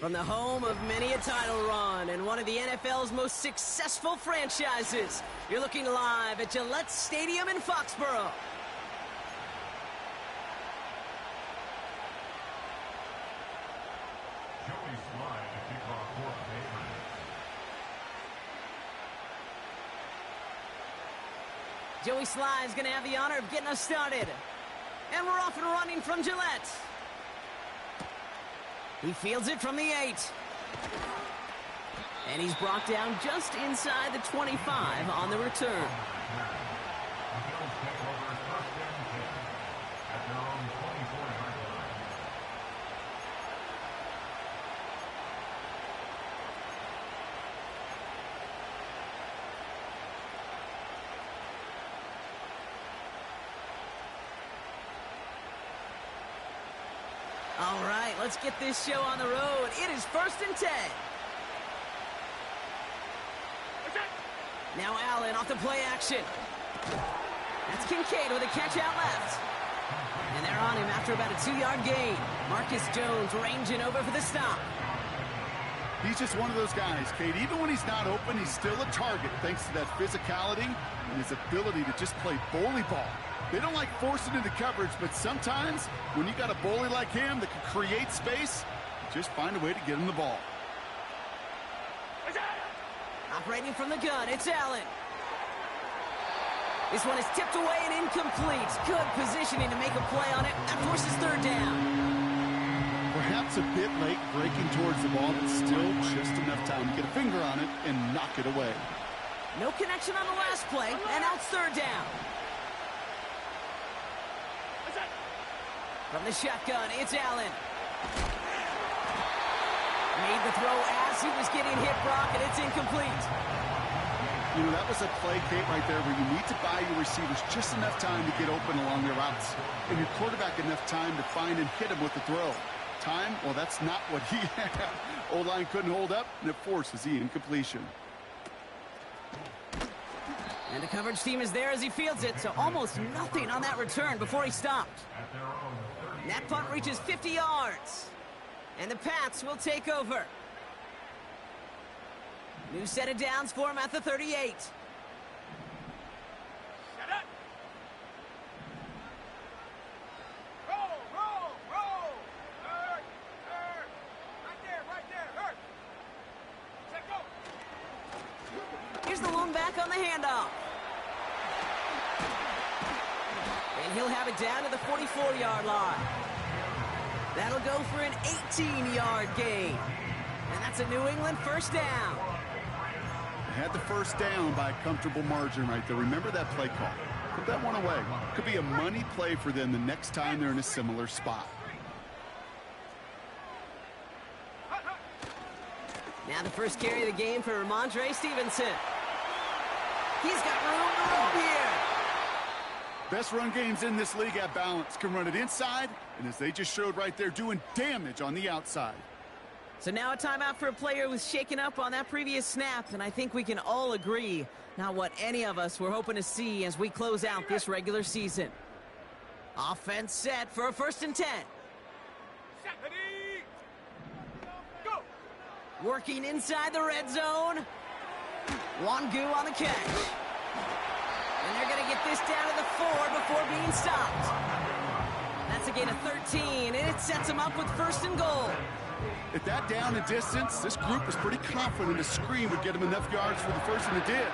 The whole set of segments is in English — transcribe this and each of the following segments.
From the home of many a title run and one of the NFL's most successful franchises, you're looking live at Gillette Stadium in Foxborough. Joey Sly's going to have the honor of getting us started. And we're off and running from Gillette. He fields it from the 8. And he's brought down just inside the 25 on the return. All right, let's get this show on the road. It is 1st and 10. Now Allen off the play action. That's Kincaid with a catch out left. And they're on him after about a 2-yard gain. Marcus Jones ranging over for the stop. He's just one of those guys, Kate. Even when he's not open, he's still a target thanks to that physicality and his ability to just play bully ball. They don't like forcing into coverage, but sometimes when you got a bully like him that can create space, just find a way to get him the ball. Operating from the gun, it's Allen. This one is tipped away and incomplete. Good positioning to make a play on it. That forces 3rd down. Perhaps a bit late breaking towards the ball, but still just enough time to get a finger on it and knock it away. No connection on the last play, and now it's 3rd down. From the shotgun, it's Allen. Made the throw as he was getting hit, Brock, and it's incomplete. You know, that was a play, Kate, right there where you need to buy your receivers just enough time to get open along their routes. And your quarterback enough time to find and hit him with the throw. Time, well, that's not what he had. O-line couldn't hold up, and it forces the incompletion. And the coverage team is there as he fields it, so almost nothing on that return before he stopped. That punt reaches 50 yards. And the Pats will take over. New set of downs for him at the 38. Here's the lone back on the handoff. And he'll have it down to the 44-yard line. That'll go for an 18-yard gain. And that's a New England 1st down. Had the 1st down by a comfortable margin right there. Remember that play call. Put that one away. Could be a money play for them the next time they're in a similar spot. Now the first carry of the game for Ramondre Stevenson. He's got room to roam here. Best run games in this league at balance. Can run it inside, and as they just showed right there, doing damage on the outside. So now a timeout for a player who was shaken up on that previous snap, and I think we can all agree not what any of us were hoping to see as we close out this regular season. Offense set for a 1st and 10. Go. Working inside the red zone. Wangu on the catch. And they're going to get this down to the 4 before being stopped. That's a gain of 13, and it sets them up with 1st and goal. At that down and distance, this group was pretty confident a screen would get them enough yards for the 1st, and it did.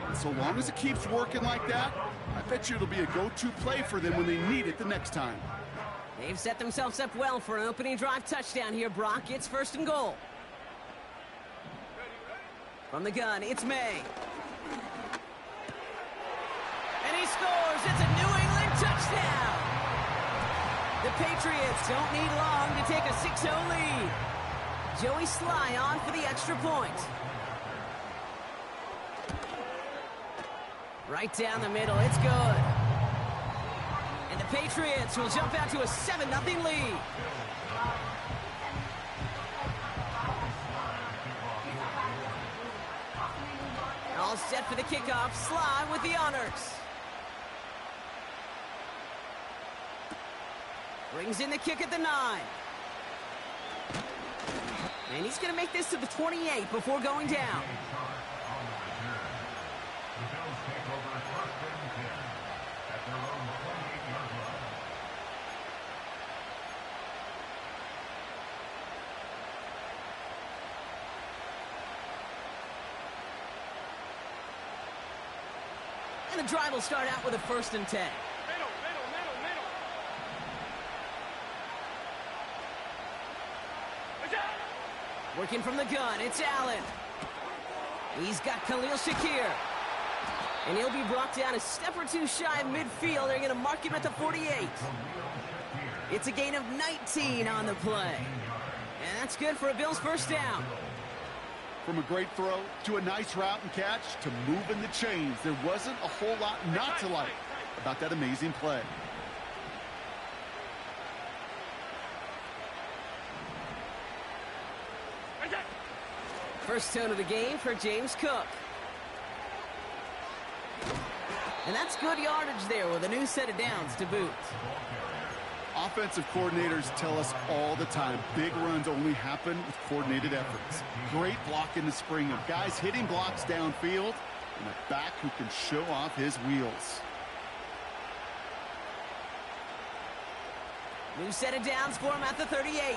And so long as it keeps working like that, I bet you it'll be a go-to play for them when they need it the next time. They've set themselves up well for an opening drive touchdown here, Brock. It's 1st and goal. From the gun, it's May. And he scores. It's a New England touchdown. The Patriots don't need long to take a 6-0 lead. Joey Sly on for the extra point. Right down the middle, it's good. And the Patriots will jump out to a 7-0 lead. All set for the kickoff. Sly with the honors. Brings in the kick at the 9. And he's going to make this to the 28 before going down. And the drive will start out with a 1st and 10. Working from the gun, it's Allen. He's got Khalil Shakir. And he'll be brought down a step or two shy of midfield. They're going to mark him at the 48. It's a gain of 19 on the play. And that's good for a Bills 1st down. From a great throw to a nice route and catch to moving the chains, there wasn't a whole lot not to like about that amazing play. First tone of the game for James Cook. And that's good yardage there with a new set of downs to boot. Offensive coordinators tell us all the time, big runs only happen with coordinated efforts. Great block in the spring of guys hitting blocks downfield and a back who can show off his wheels. New set of downs for him at the 38.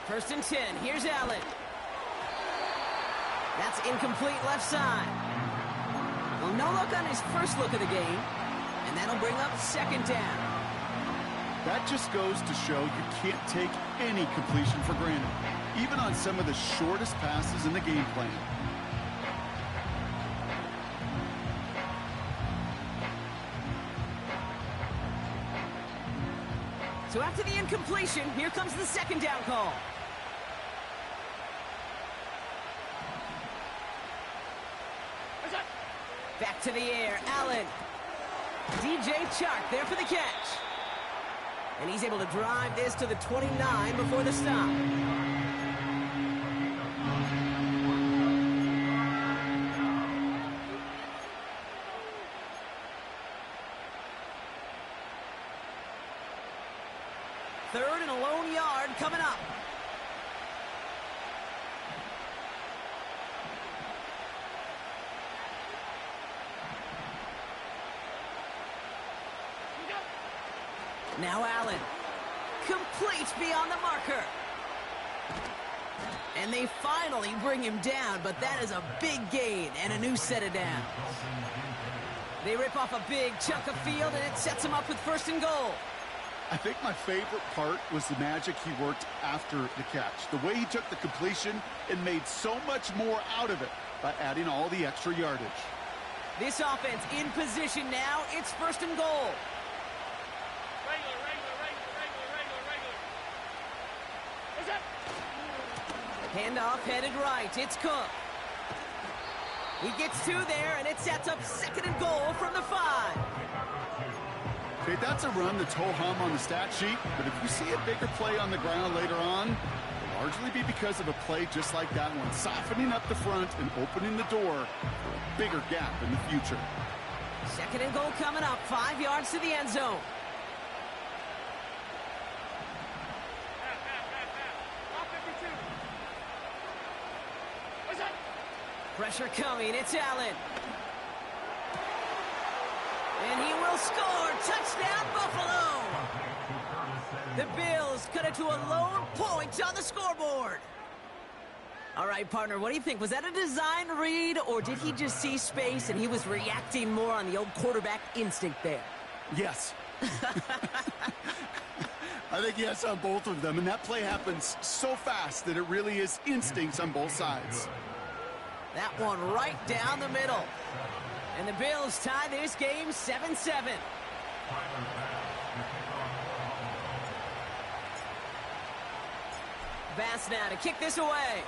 First and 10. Here's Allen. That's incomplete left side. Well, no look on his first look of the game. And that'll bring up 2nd down. That just goes to show you can't take any completion for granted, even on some of the shortest passes in the game plan. So after the incompletion, here comes the 2nd down call. Back to the air, Allen. DJ Chark there for the catch. And he's able to drive this to the 29 before the stop. Third and a lone yard coming up. Now Allen. Complete beyond the marker. And they finally bring him down, but that is a big gain and a new set of downs. They rip off a big chunk of field, and it sets him up with 1st and goal. I think my favorite part was the magic he worked after the catch. The way he took the completion and made so much more out of it by adding all the extra yardage. This offense in position now. It's 1st and goal. Handoff headed right. It's Cook. He gets 2 there, and it sets up 2nd and goal from the 5. Okay, that's a run that's ho-hum on the stat sheet, but if you see a bigger play on the ground later on, it'll largely be because of a play just like that one, softening up the front and opening the door for a bigger gap in the future. 2nd and goal coming up, 5 yards to the end zone. Pressure coming, it's Allen. And he will score. Touchdown, Buffalo. The Bills cut it to a lone point on the scoreboard. All right, partner, what do you think? Was that a design read, or did he just see space and he was reacting more on the old quarterback instinct there? Yes. I think yes on both of them, and that play happens so fast that it really is instincts on both sides. That one right down the middle. And the Bills tie this game 7-7. Bass now to kick this away.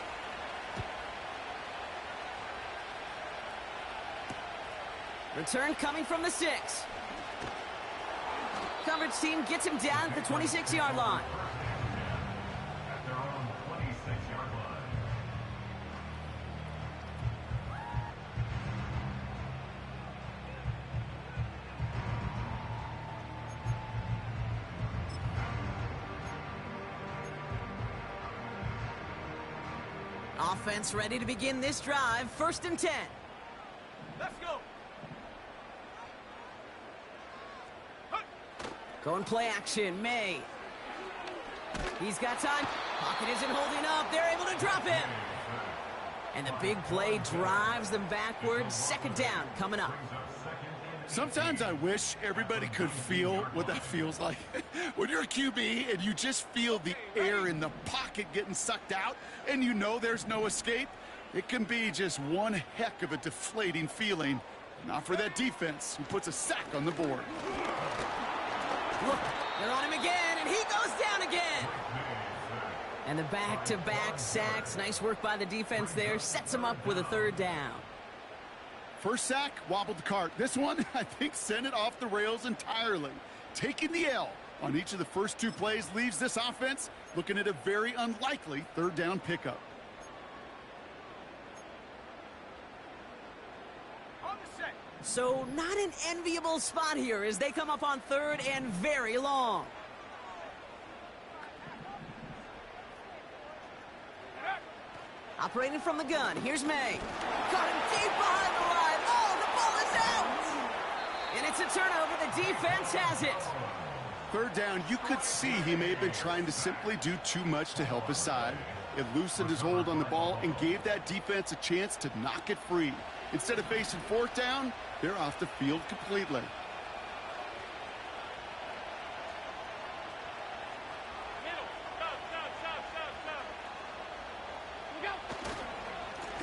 Return coming from the 6. Coverage team gets him down at the 26-yard line. Offense ready to begin this drive. 1st and 10. Let's go. Going play action, May. He's got time. Pocket isn't holding up. They're able to drop him. And the big play drives them backwards. 2nd down coming up. Sometimes I wish everybody could feel what that feels like. When you're a QB and you just feel the air in the pocket getting sucked out and you know there's no escape, it can be just one heck of a deflating feeling. Not for that defense who puts a sack on the board. Look, they're on him again, and he goes down again. And the back-to-back sacks. Nice work by the defense there. Sets him up with a 3rd down. First sack, wobbled the cart. This one, I think, sent it off the rails entirely. Taking the L on each of the first 2 plays leaves this offense looking at a very unlikely 3rd down pickup. So not an enviable spot here as they come up on 3rd and very long. Operating from the gun, here's May. Caught him deep behind the line. Oh, the ball is out! And it's a turnover. The defense has it. 3rd down, you could see he may have been trying to simply do too much to help his side. It loosened his hold on the ball and gave that defense a chance to knock it free. Instead of facing 4th down, they're off the field completely.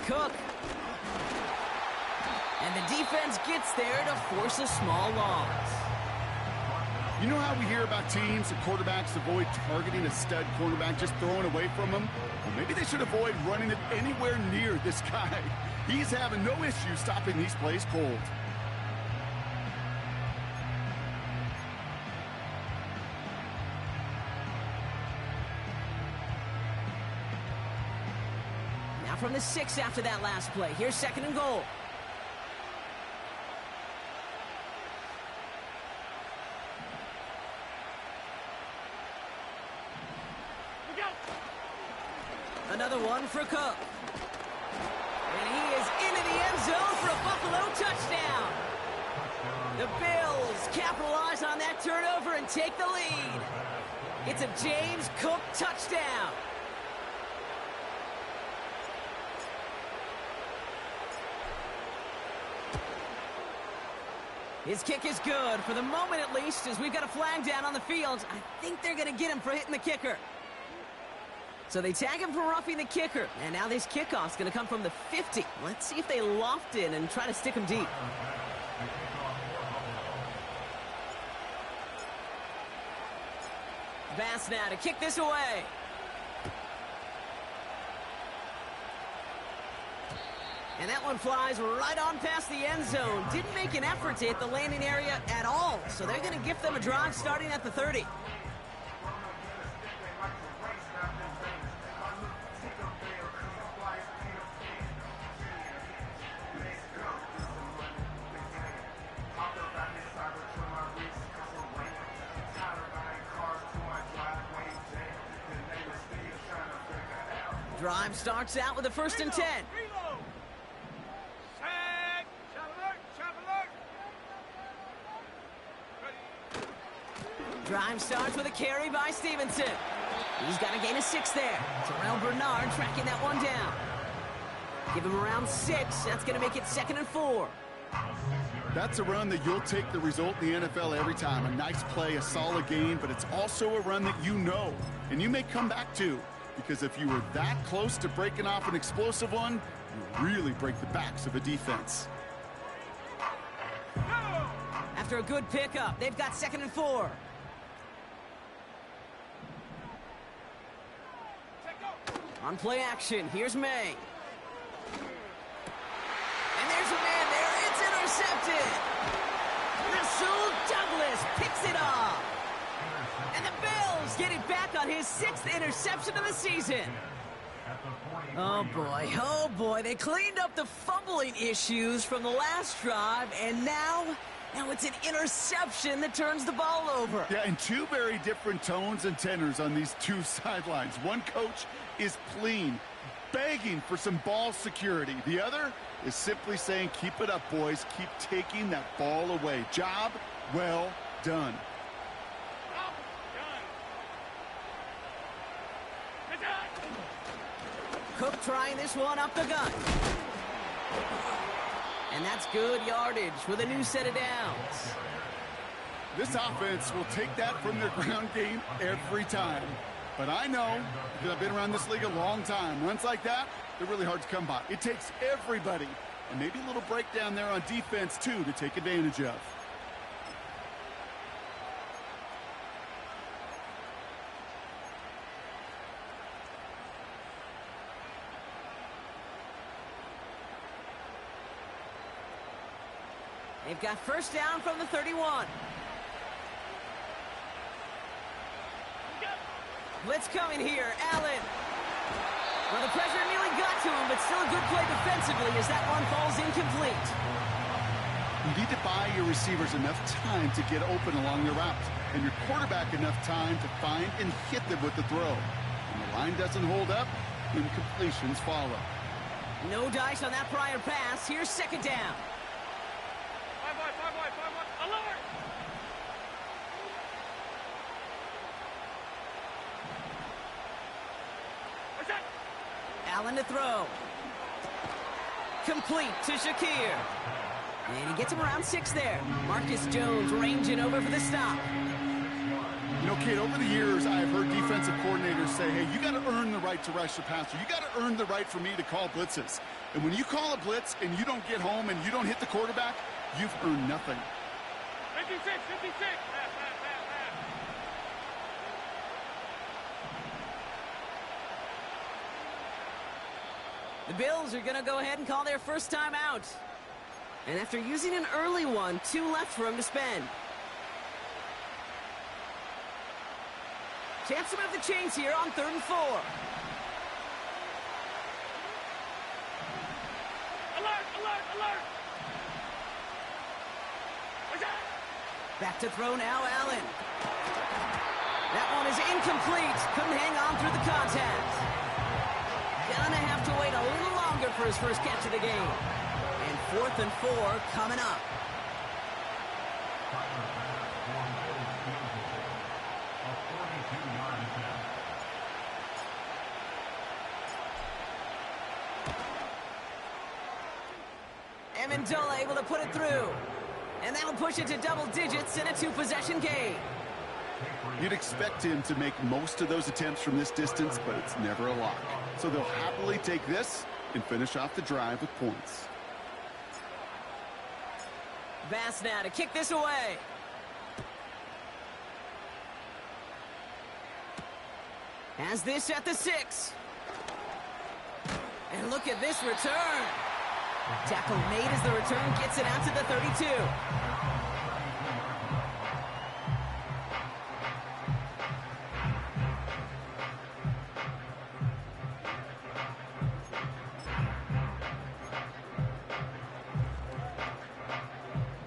Cook. And the defense gets there to force a small loss. You know how we hear about teams and quarterbacks avoid targeting a stud cornerback, just throwing away from him? Well, maybe they should avoid running it anywhere near this guy. He's having no issue stopping these plays cold. Now from the 6 after that last play. Here's 2nd and goal. Another one for Cook. And he is into the end zone for a Buffalo touchdown. The Bills capitalize on that turnover and take the lead. It's a James Cook touchdown. His kick is good, for the moment at least, as we've got a flag down on the field. I think they're going to get him for hitting the kicker. So they tag him for roughing the kicker. And now this kickoff's going to come from the 50. Let's see if they loft in and try to stick him deep. Bass now to kick this away. And that one flies right on past the end zone. Didn't make an effort to hit the landing area at all. So they're going to gift them a drive starting at the 30. Drive starts out with a 1st and 10. Drive starts with a carry by Stevenson. He's got a gain of 6 there. Terrell Bernard tracking that one down. Give him around 6. That's going to make it 2nd and 4. That's a run that you'll take the result in the NFL every time. A nice play, a solid gain, but it's also a run that you know, and you may come back to. Because if you were that close to breaking off an explosive one, you really break the backs of a defense. After a good pickup, they've got 2nd and 4. On play action, here's May. And there's a man there. It's intercepted. Rasul Douglas picks it off. And the Bills get it back on his 6th interception of the season. Oh boy, they cleaned up the fumbling issues from the last drive, and now Now it's an interception that turns the ball over. Yeah, and two very different tones and tenors on these two sidelines. One coach is pleading, begging for some ball security. The other is simply saying, keep it up, boys. Keep taking that ball away. Job well done. Cook trying this one up the gut. And that's good yardage with a new set of downs. This offense will take that from their ground game every time. But I know, because I've been around this league a long time, runs like that, they're really hard to come by. It takes everybody, and maybe a little breakdown there on defense, too, to take advantage of. They've got first down from the 31. Blitz coming here, Allen. Well, the pressure nearly got to him, but still a good play defensively as that one falls incomplete. You need to buy your receivers enough time to get open along the route, and your quarterback enough time to find and hit them with the throw. When the line doesn't hold up, incompletions follow. No dice on that prior pass. Here's second down. Alert! What's that? Allen to throw. Complete to Shakir. And he gets him around 6 there. Marcus Jones ranging over for the stop. You know, kid, over the years, I've heard defensive coordinators say, hey, you got to earn the right to rush the passer. You got to earn the right for me to call blitzes. And when you call a blitz and you don't get home and you don't hit the quarterback, you've earned nothing. 56, 56. The Bills are going to go ahead and call their first time out. And after using an early one, 2 left for him to spend. Chance to move the chains here on 3rd and 4. Alert, alert, alert. What's that? Back to throw now, Allen. That one is incomplete. Couldn't hang on through the contact. Gonna have to wait a little longer for his first catch of the game. And 4th and 4 coming up. Amendola able to put it through. And that'll push it to double digits in a 2-possession game. You'd expect him to make most of those attempts from this distance, but it's never a lock. So they'll happily take this and finish off the drive with points. Bass now to kick this away. Has this at the 6. And look at this return. Tackle made as the return gets it out to the 32.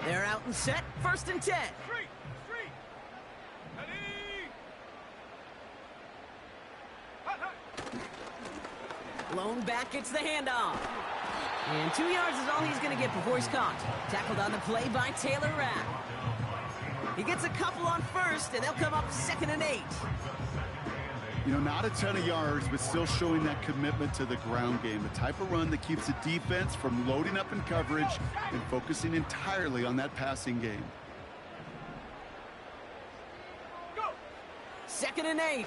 They're out and set. 1st and 10. Street. Ready. Hot. Lone back gets the handoff. And 2 yards is all he's going to get before he's caught. Tackled on the play by Taylor Rapp. He gets a couple on 1st, and they'll come up 2nd and 8. You know, not a ton of yards, but still showing that commitment to the ground game. The type of run that keeps the defense from loading up in coverage and focusing entirely on that passing game. Go. 2nd and 8.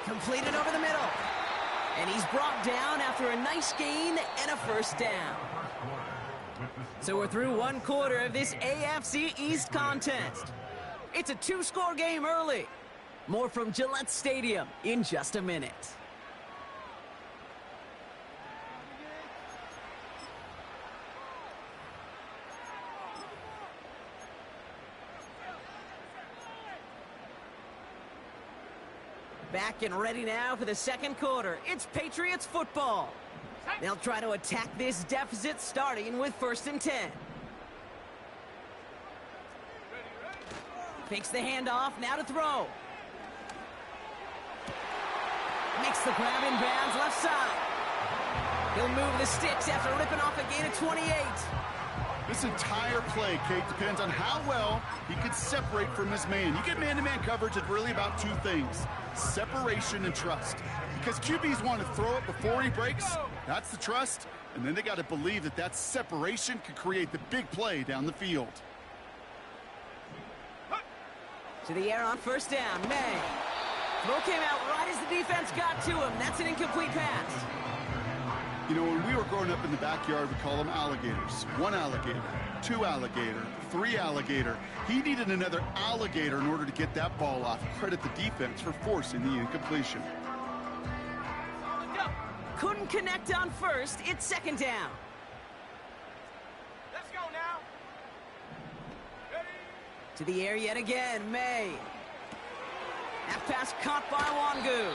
Completed over the middle. And he's brought down after a nice gain and a 1st down. So we're through 1 quarter of this AFC East contest. It's a 2-score game early. More from Gillette Stadium in just a minute. Back and ready now for the 2nd quarter. It's Patriots football. They'll try to attack this deficit starting with 1st and 10. Fakes the handoff, now to throw. Makes the grab in bounds, left side. He'll move the sticks after ripping off a gain of 28. This entire play, Kate, depends on how well he can separate from his man. You get man-to-man coverage, it's really about two things: separation and trust. Because QBs want to throw it before he breaks, that's the trust, and then they got to believe that that separation could create the big play down the field. To the air on first down, May. Throw came out right as the defense got to him. That's an incomplete pass. You know, when we were growing up in the backyard, we call them alligators. One alligator, two alligator, three alligator. He needed another alligator in order to get that ball off. Credit the defense for forcing the incompletion. Couldn't connect on first. It's second down. Let's go now. Ready? To the air yet again, May. That pass caught by Wangu.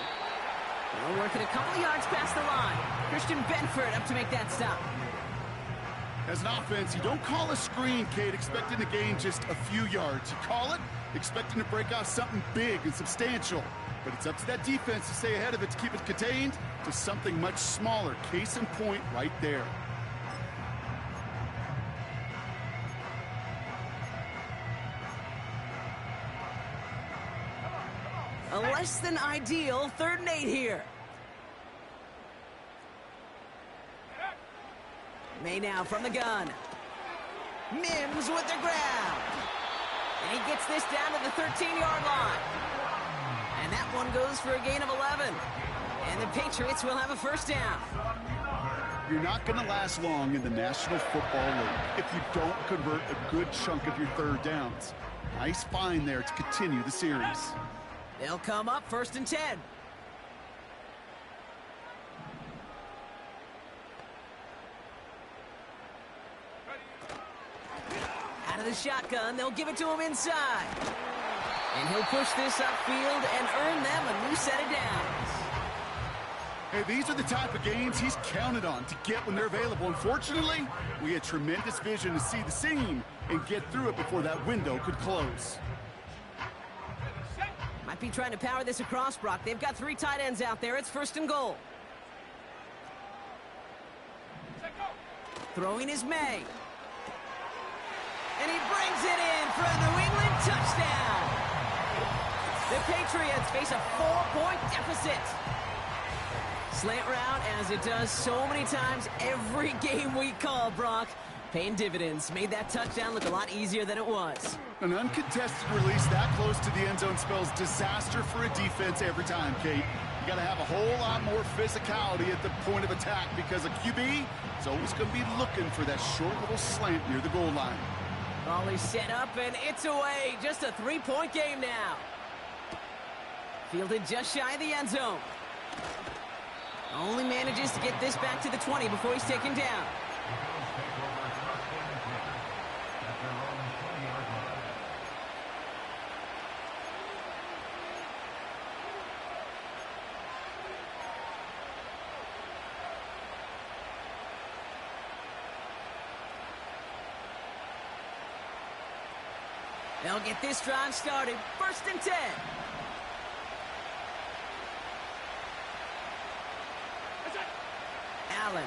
They'll work it a couple yards past the line. Christian Benford up to make that stop. As an offense, you don't call a screen, Kate, expecting to gain just a few yards. You call it expecting to break off something big and substantial. But it's up to that defense to stay ahead of it, to keep it contained to something much smaller. Case in point right there. A less than ideal 3rd and 8 here. May now from the gun. Mims with the ground. And he gets this down to the 13-yard line. And that one goes for a gain of 11. And the Patriots will have a first down. You're not going to last long in the National Football League if you don't convert a good chunk of your third downs. Nice find there to continue the series. They'll come up 1st and 10. Out of the shotgun, they'll give it to him inside. And he'll push this upfield and earn them a new set of downs. Hey, these are the type of games he's counted on to get when they're available. Unfortunately, we had tremendous vision to see the seam and get through it before that window could close. Might be trying to power this across, Brock. They've got 3 tight ends out there. It's 1st and goal. Throwing is May. And he brings it in for a New England touchdown. The Patriots face a 4-point deficit. Slant route, as it does so many times every game we call, Brock. Paying dividends. Made that touchdown look a lot easier than it was. An uncontested release that close to the end zone spells disaster for a defense every time, Kate. You got to have a whole lot more physicality at the point of attack because a QB is always going to be looking for that short little slant near the goal line. Ball is set up, and it's away. Just a 3-point game now. Fielded just shy of the end zone. Only manages to get this back to the 20 before he's taken down. They'll get this drive started. 1st and 10. Allen.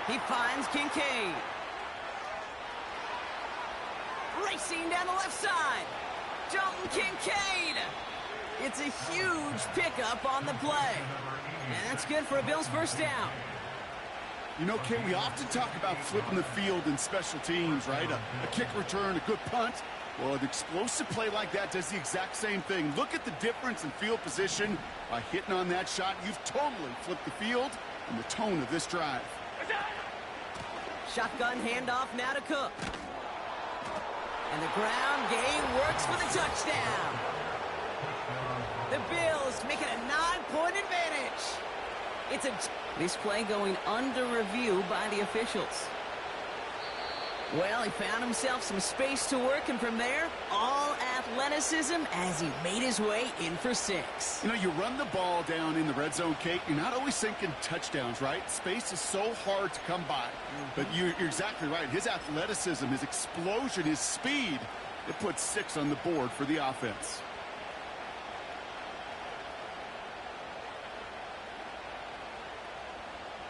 He finds Kincaid. Racing down the left side. Dalton Kincaid. It's a huge pickup on the play. And that's good for a Bills first down. You know, Kate, we often talk about flipping the field in special teams, right? A kick return, a good punt. Well, an explosive play like that does the exact same thing. Look at the difference in field position. By hitting on that shot, you've totally flipped the field and the tone of this drive. Shotgun handoff now to Cook. And the ground game works for the touchdown. The Bills make it a 9-point advantage. It's this play going under review by the officials. Well, he found himself some space to work, and from there, all athleticism as he made his way in for 6. You know, you run the ball down in the red zone, Kate, you're not always thinking touchdowns, right? Space is so hard to come by. But you're exactly right. His athleticism, his explosion, his speed, It puts 6 on the board for the offense.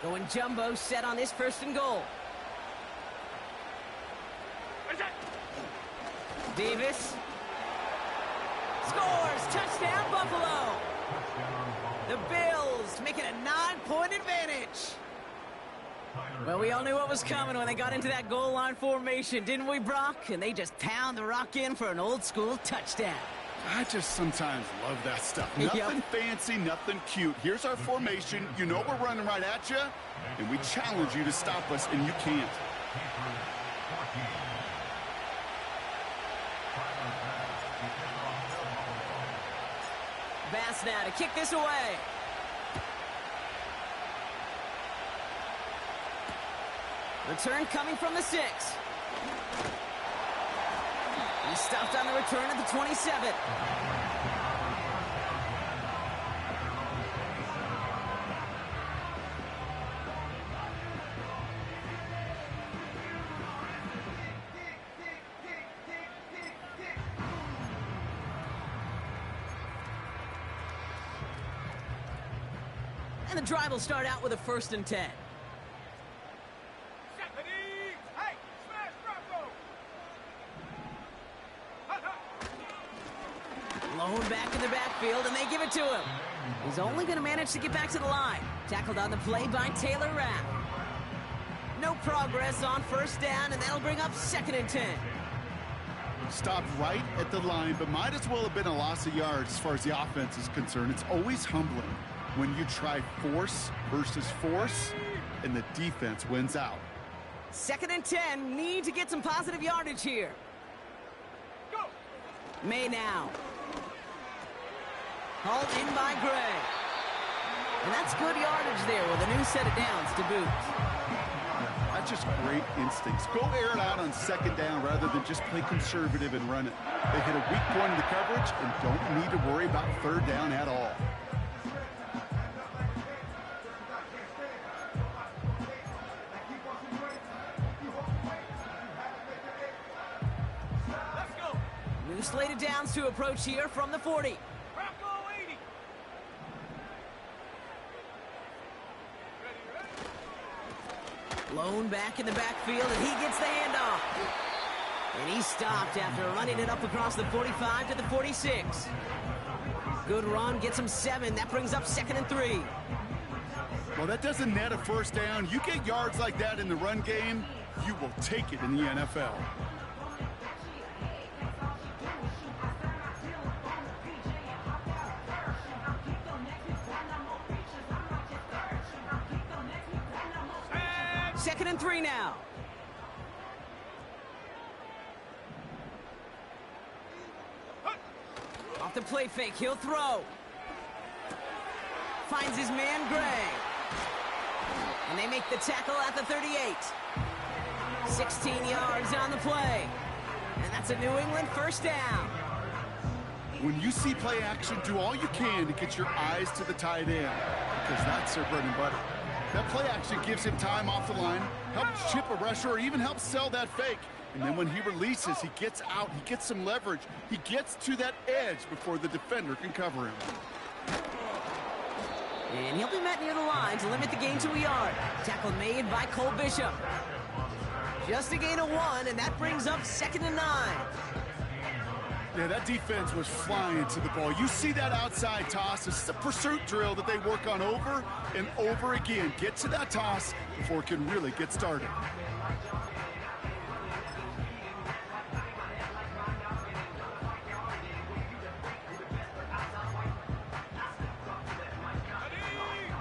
Going jumbo set on this 1st and goal. Davis scores, touchdown Buffalo. The Bills make it a 9-point advantage. Well, we all knew what was coming when they got into that goal line formation, didn't we, Brock? And they just pound the rock in for an old school touchdown. I just sometimes love that stuff. Nothing fancy, nothing cute. Here's our formation. You know we're running right at you, and we challenge you to stop us, and you can't. Bass now to kick this away. Return coming from the 6. He's stopped on the return at the 27. And the drive will start out with a 1st and 10. Blown back in the backfield, and they give it to him. He's only going to manage to get back to the line. Tackled on the play by Taylor Rapp. No progress on 1st down, and that'll bring up 2nd and 10. Stopped right at the line, but might as well have been a loss of yards as far as the offense is concerned. It's always humbling when you try force versus force, and the defense wins out. 2nd and 10, need to get some positive yardage here. Go. May now. Hauled in by Gray. And that's good yardage there with a new set of downs to boot. That's just great instincts. Go air it out on 2nd down rather than just play conservative and run it. They hit a weak point in the coverage and don't need to worry about 3rd down at all. New slated downs to approach here from the 40. Blown back in the backfield, and he gets the handoff. And he's stopped after running it up across the 45 to the 46. Good run, gets him 7. That brings up 2nd and 3. Well, that doesn't net a 1st down. You get yards like that in the run game, you will take it in the NFL. Second and 3 now. Off the play fake, he'll throw. Finds his man Gray. And they make the tackle at the 38. 16 yards on the play. And that's a New England 1st down. When you see play action, do all you can to get your eyes to the tight end, because that's their bread and butter. That play action gives him time off the line, helps chip a rusher, or even helps sell that fake. And then when he releases, he gets out, he gets some leverage. He gets to that edge before the defender can cover him. And he'll be met near the line to limit the gain to a yard. Tackle made by Cole Bishop. Just a gain of 1, and that brings up 2nd and 9. Yeah, that defense was flying to the ball. You see that outside toss. This is a pursuit drill that they work on over and over again. Get to that toss before it can really get started.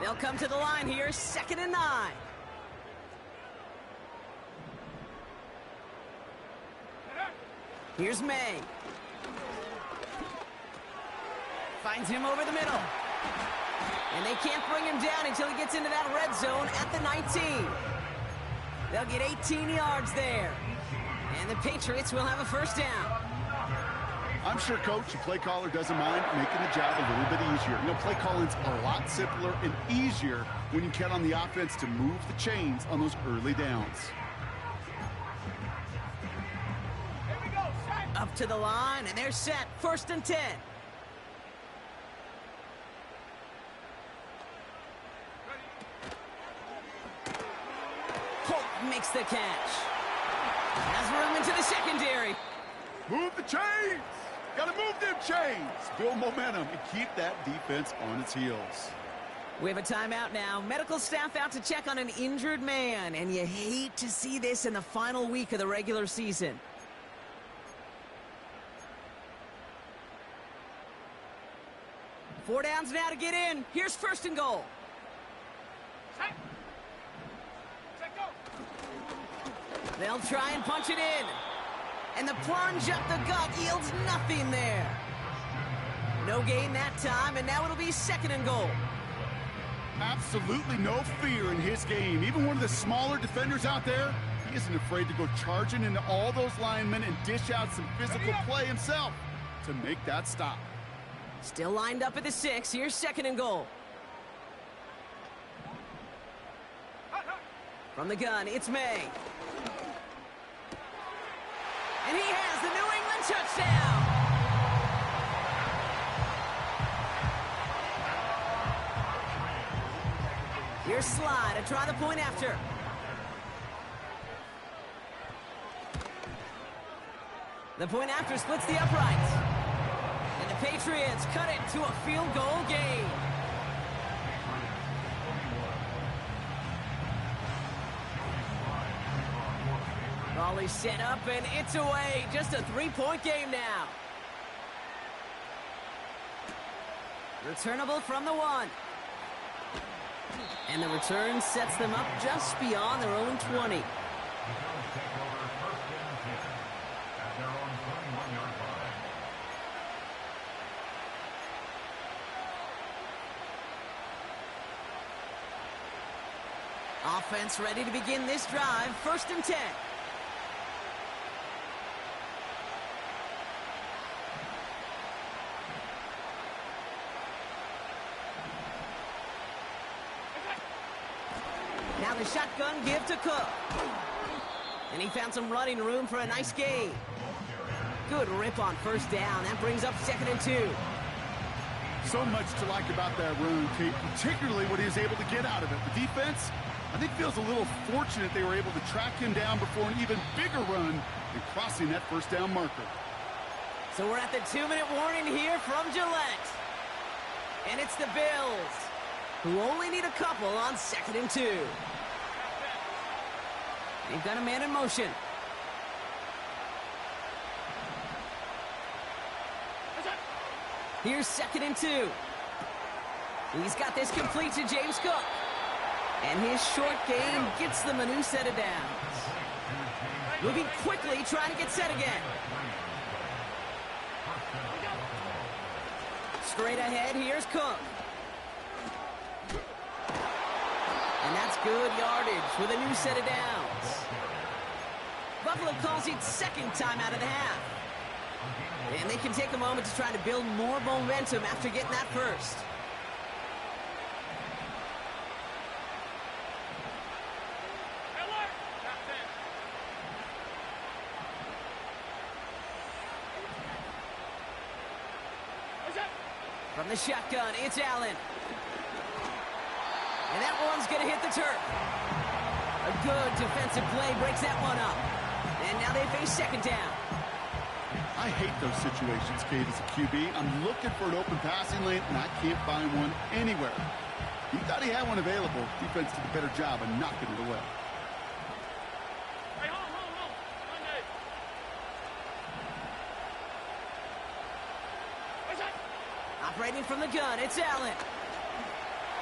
They'll come to the line here, 2nd and 9. Here's May. Finds him over the middle. And they can't bring him down until he gets into that red zone at the 19. They'll get 18 yards there. And the Patriots will have a 1st down. I'm sure coach and play caller doesn't mind making the job a little bit easier. You know, play calling's a lot simpler and easier when you count on the offense to move the chains on those early downs. Up to the line, and they're set. 1st and 10. Polk makes the catch. Has room into the secondary. Move the chains! Gotta move them chains! Build momentum and keep that defense on its heels. We have a timeout now. Medical staff out to check on an injured man, and you hate to see this in the final week of the regular season. Four downs now to get in. Here's 1st and goal. Set. Set, go. They'll try and punch it in. And the plunge up the gut yields nothing there. No gain that time, and now it'll be 2nd and goal. Absolutely no fear in his game. Even one of the smaller defenders out there, he isn't afraid to go charging into all those linemen and dish out some physical play himself to make that stop. Still lined up at the 6. Here's 2nd and goal. From the gun, it's May. And he has the New England touchdown. Here's Sly to try the point after. The point after splits the uprights. And the Patriots cut it to a field goal game. Volley set up and it's away. Just a 3-point game now. Returnable from the 1. And the return sets them up just beyond their own 20. Offense ready to begin this drive. 1st and 10. Now the shotgun give to Cook. And he found some running room for a nice gain. Good rip on 1st down. That brings up 2nd and 2. So much to like about that run, Kate, particularly what he was able to get out of it. The defense, I think, feels a little fortunate they were able to track him down before an even bigger run and crossing that 1st down marker. So we're at the 2-minute warning here from Gillette. And it's the Bills, who only need a couple on 2nd and 2. They've got a man in motion. Here's 2nd and 2. He's got this complete to James Cook. And his short game gets them a new set of downs. Moving quickly, trying to get set again. Straight ahead, here's Cook. And that's good yardage with a new set of downs. Buffalo calls it 2nd time out of the half. And they can take a moment to try to build more momentum after getting that 1st. From the shotgun, it's Allen. And that one's going to hit the turf. A good defensive play breaks that one up. And now they face 2nd down. I hate those situations, Kate, as a QB. I'm looking for an open passing lane, and I can't find one anywhere. He thought he had one available. Defense did a better job of knocking it away. Hey, hold. Monday. What's that? Operating from the gun, it's Allen.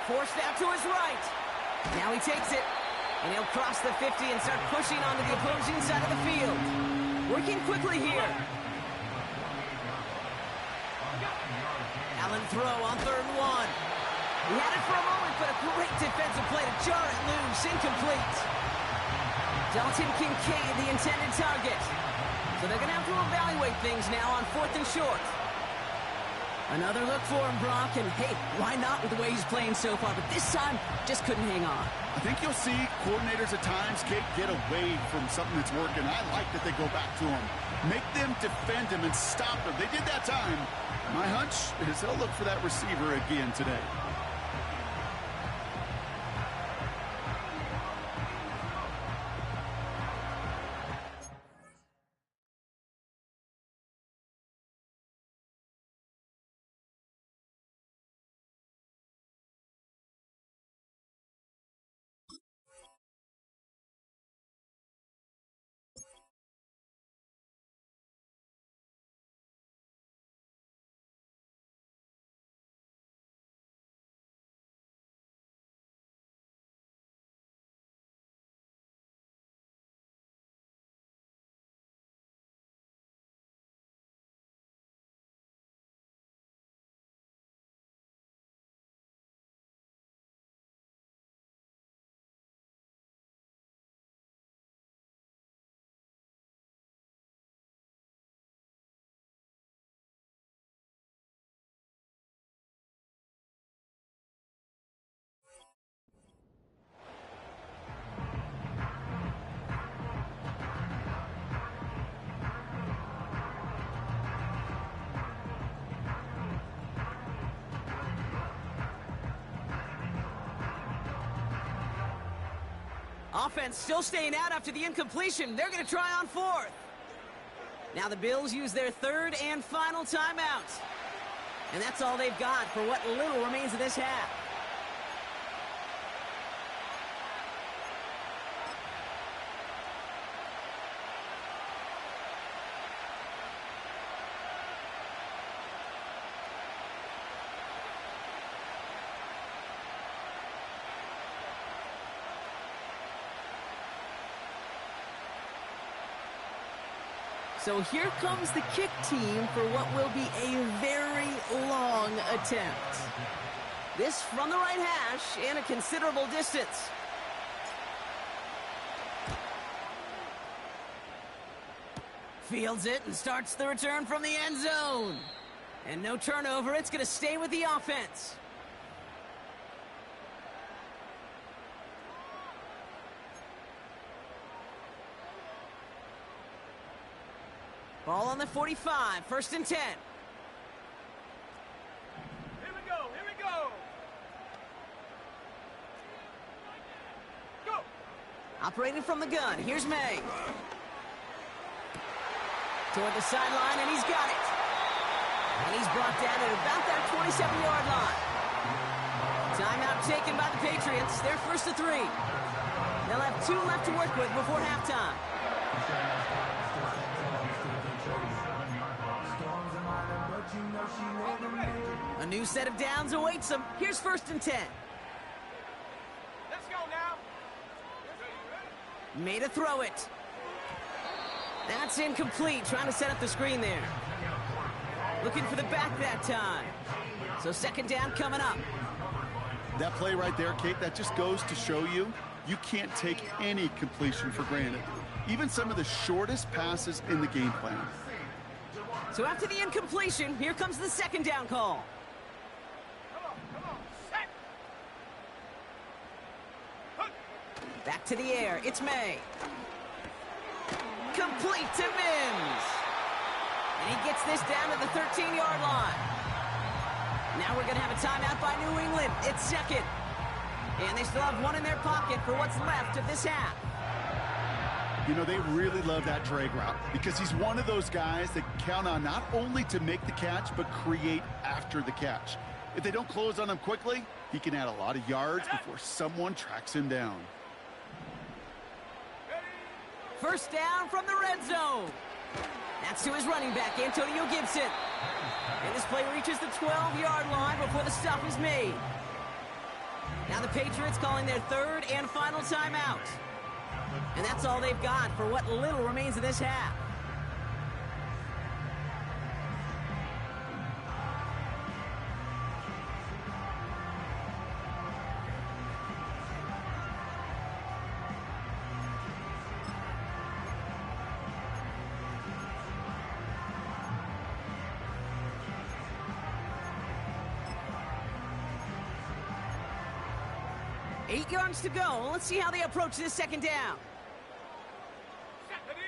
Forced out to his right. Now he takes it. And he'll cross the 50 and start pushing onto the opposing side of the field. Working quickly here. Allen throw on 3rd and 1. He had it for a moment, but a great defensive play to jar it loose. Incomplete. Dalton Kincaid, the intended target. So they're going to have to evaluate things now on 4th and short. A Another look for him, Brock, and hey, why not with the way he's playing so far? But this time, just couldn't hang on. I think you'll see coordinators at times, Kate, get away from something that's working. I like that they go back to him. Make them defend him and stop him. They did that time. My hunch is they'll look for that receiver again today. Offense still staying out after the incompletion. They're going to try on fourth. Now the Bills use their third and final timeout. And that's all they've got for what little remains of this half. So here comes the kick team for what will be a very long attempt. This from the right hash and a considerable distance. Fields it and starts the return from the end zone. And no turnover, it's going to stay with the offense. Ball on the 45, 1st and 10. Here we go, here we go. Go. Operating from the gun, here's May. Toward the sideline, and he's got it. And he's brought down at about that 27-yard line. Timeout taken by the Patriots. They're 1st and 3. They'll have 2 left to work with before halftime. A new set of downs awaits them. Here's 1st and 10. Let's go now. Made a throw it. That's incomplete. Trying to set up the screen there. Looking for the back that time. So 2nd down coming up. That play right there, Kate, that just goes to show you can't take any completion for granted. Even some of the shortest passes in the game plan. So after the incompletion, here comes the 2nd down call. Come on, set. Back to the air, it's May. Complete to Mims. And he gets this down to the 13-yard line. Now we're going to have a timeout by New England. It's 2nd. And they still have 1 in their pocket for what's left of this half. You know, they really love that drag route because he's one of those guys that count on not only to make the catch, but create after the catch. If they don't close on him quickly, he can add a lot of yards before someone tracks him down. 1st down from the red zone. That's to his running back, Antonio Gibson. And this play reaches the 12-yard line before the stop is made. Now the Patriots calling their 3rd and final timeout. And that's all they've got for what little remains of this half. 8 yards to go. Let's see how they approach this second down. Ready?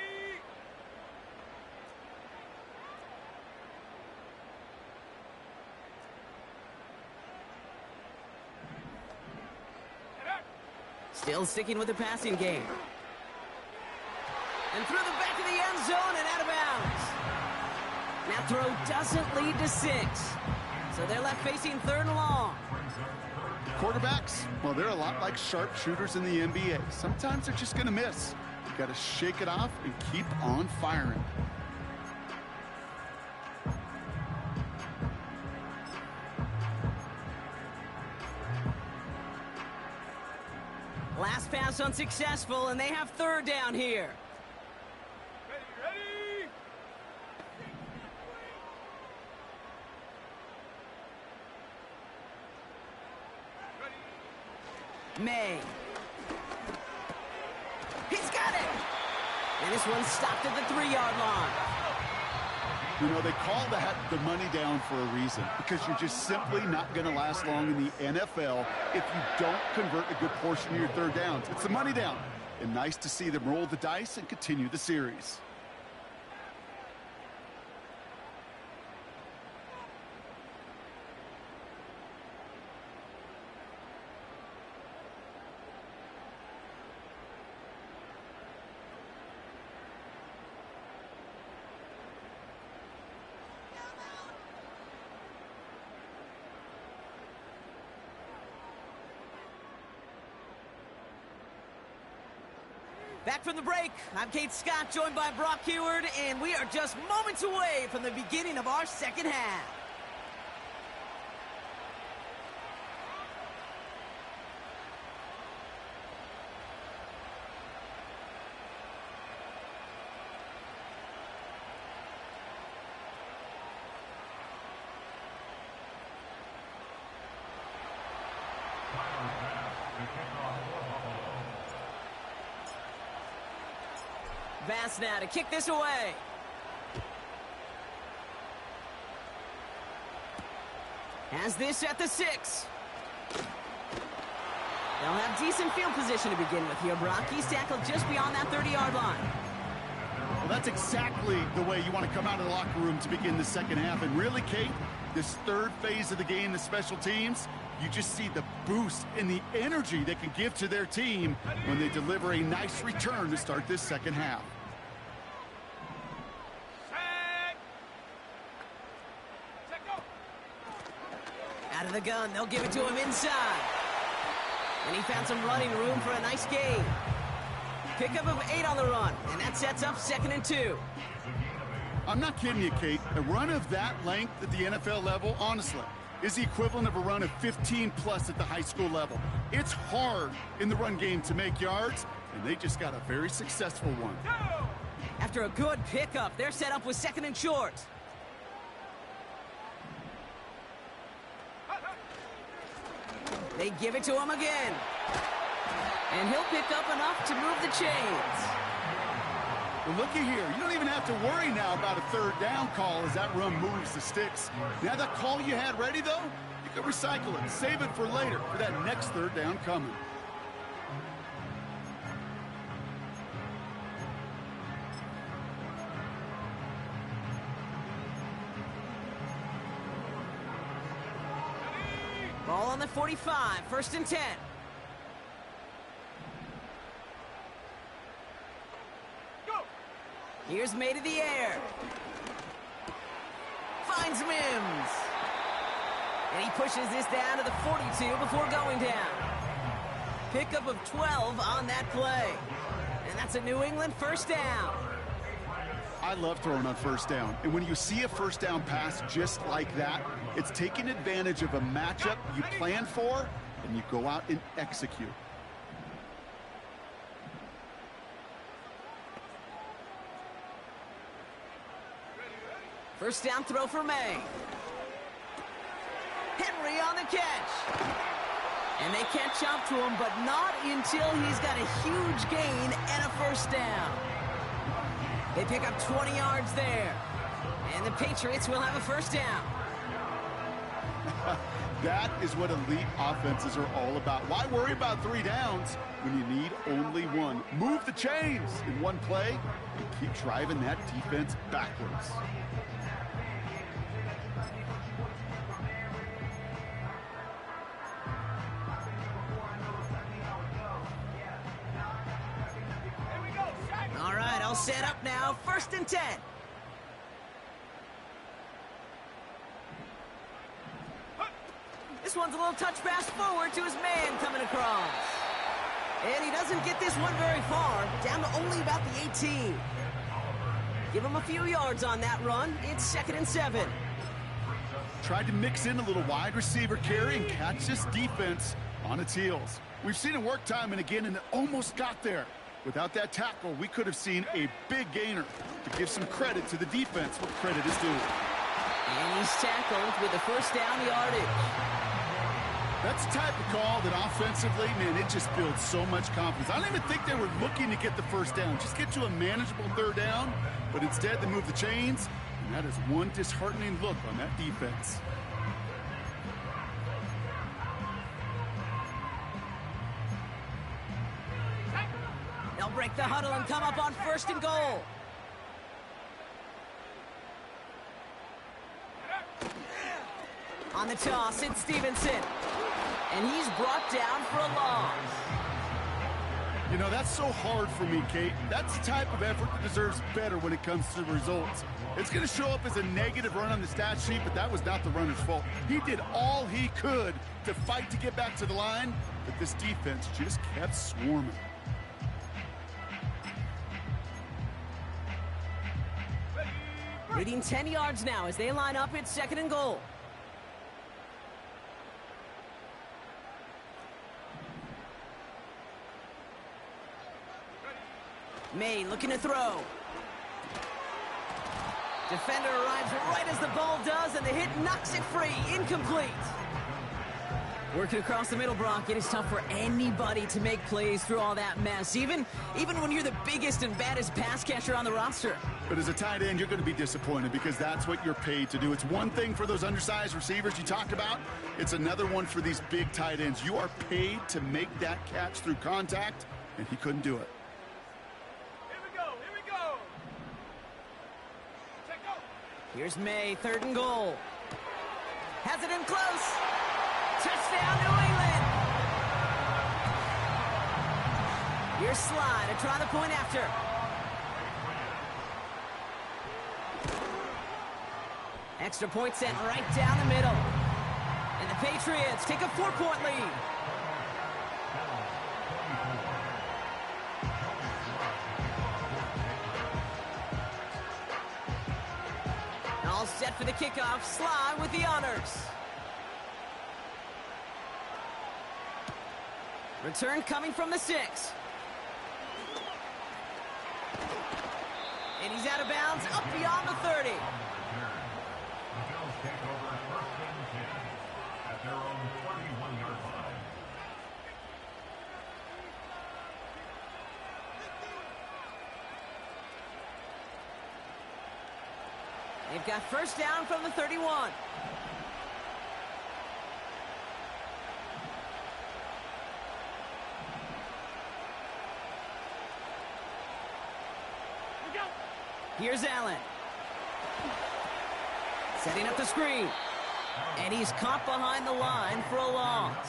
Still sticking with the passing game. And through the back of the end zone and out of bounds. That throw doesn't lead to 6. So they're left facing 3rd and long. Quarterbacks, well, they're a lot like sharpshooters in the NBA. Sometimes they're just going to miss. You got to shake it off and keep on firing. Last pass unsuccessful, and they have 3rd down here. Ready? May. He's got it! And this one stopped at the 3-yard line. You know, they call that the money down for a reason, because you're just simply not going to last long in the NFL if you don't convert a good portion of your 3rd downs. It's the money down. And nice to see them roll the dice and continue the series. Back from the break, I'm Kate Scott, joined by Brock Heward, and we are just moments away from the beginning of our second half. Bass now to kick this away. Has this at the 6. They'll have decent field position to begin with here, Brock. He's tackled just beyond that 30-yard line. Well, that's exactly the way you want to come out of the locker room to begin the second half. And really, Kate, this 3rd phase of the game, the special teams, you just see the boost and the energy they can give to their team when they deliver a nice return to start this second half. Out of the gun, they'll give it to him inside. And he found some running room for a nice gain. Pickup of 8 on the run, and that sets up 2nd and 2. I'm not kidding you, Kate. A run of that length at the NFL level, honestly, is the equivalent of a run of 15-plus at the high school level. It's hard in the run game to make yards, and they just got a very successful one. After a good pickup, they're set up with 2nd and short. They give it to him again. And he'll pick up enough to move the chains. Well, looky here. You don't even have to worry now about a 3rd down call as that run moves the sticks. Now that call you had ready, though, you can recycle it. Save it for later for that next 3rd down coming. Ball on the 45, 1st and 10. Go! Here's May to the air. Finds Mims. And he pushes this down to the 42 before going down. Pickup of 12 on that play. And that's a New England 1st down. I love throwing on 1st down. And when you see a 1st down pass just like that, it's taking advantage of a matchup you plan for, and you go out and execute. First down throw for May. Henry on the catch. And they catch up to him, but not until he's got a huge gain and a 1st down. They pick up 20 yards there. And the Patriots will have a 1st down. That is what elite offenses are all about. Why worry about 3 downs when you need only 1? Move the chains in 1 play and keep driving that defense backwards. All right, I'll set up now. 1st and 10. This one's a little touch pass forward to his man coming across. And he doesn't get this one very far, down to only about the 18. Give him a few yards on that run. It's 2nd and 7. Tried to mix in a little wide receiver carry and catch this defense on its heels. We've seen it work time and again, and it almost got there. Without that tackle, we could have seen a big gainer. To give some credit to the defense, what credit is due. And he's tackled with the 1st down yardage. That's the type of call that offensively, man, it just builds so much confidence. I don't even think they were looking to get the 1st down. Just get to a manageable 3rd down, but instead they move the chains, and that is one disheartening look on that defense. They'll break the huddle and come up on 1st and goal. On the toss, it's Stevenson. And he's brought down for a loss. You know, that's so hard for me, Kate. That's the type of effort that deserves better when it comes to the results. It's going to show up as a negative run on the stat sheet, but that was not the runner's fault. He did all he could to fight to get back to the line, but this defense just kept swarming. Leading 10 yards now as they line up. It's 2nd and goal. May looking to throw. Defender arrives right as the ball does, and the hit knocks it free. Incomplete. Working across the middle, Brock. It is tough for anybody to make plays through all that mess, even when you're the biggest and baddest pass catcher on the roster. But as a tight end, you're going to be disappointed because that's what you're paid to do. It's one thing for those undersized receivers you talked about. It's another one for these big tight ends. You are paid to make that catch through contact, and he couldn't do it. Here's May, 3rd and goal. Has it in close. Touchdown, New England. Here's Sly to try the point after. Extra point sent right down the middle. And the Patriots take a 4-point lead. All set for the kickoff. Sly with the honors. Return coming from the 6. And he's out of bounds, up beyond the 30. They've got 1st down from the 31. Here's Allen. Setting up the screen. And he's caught behind the line for a loss.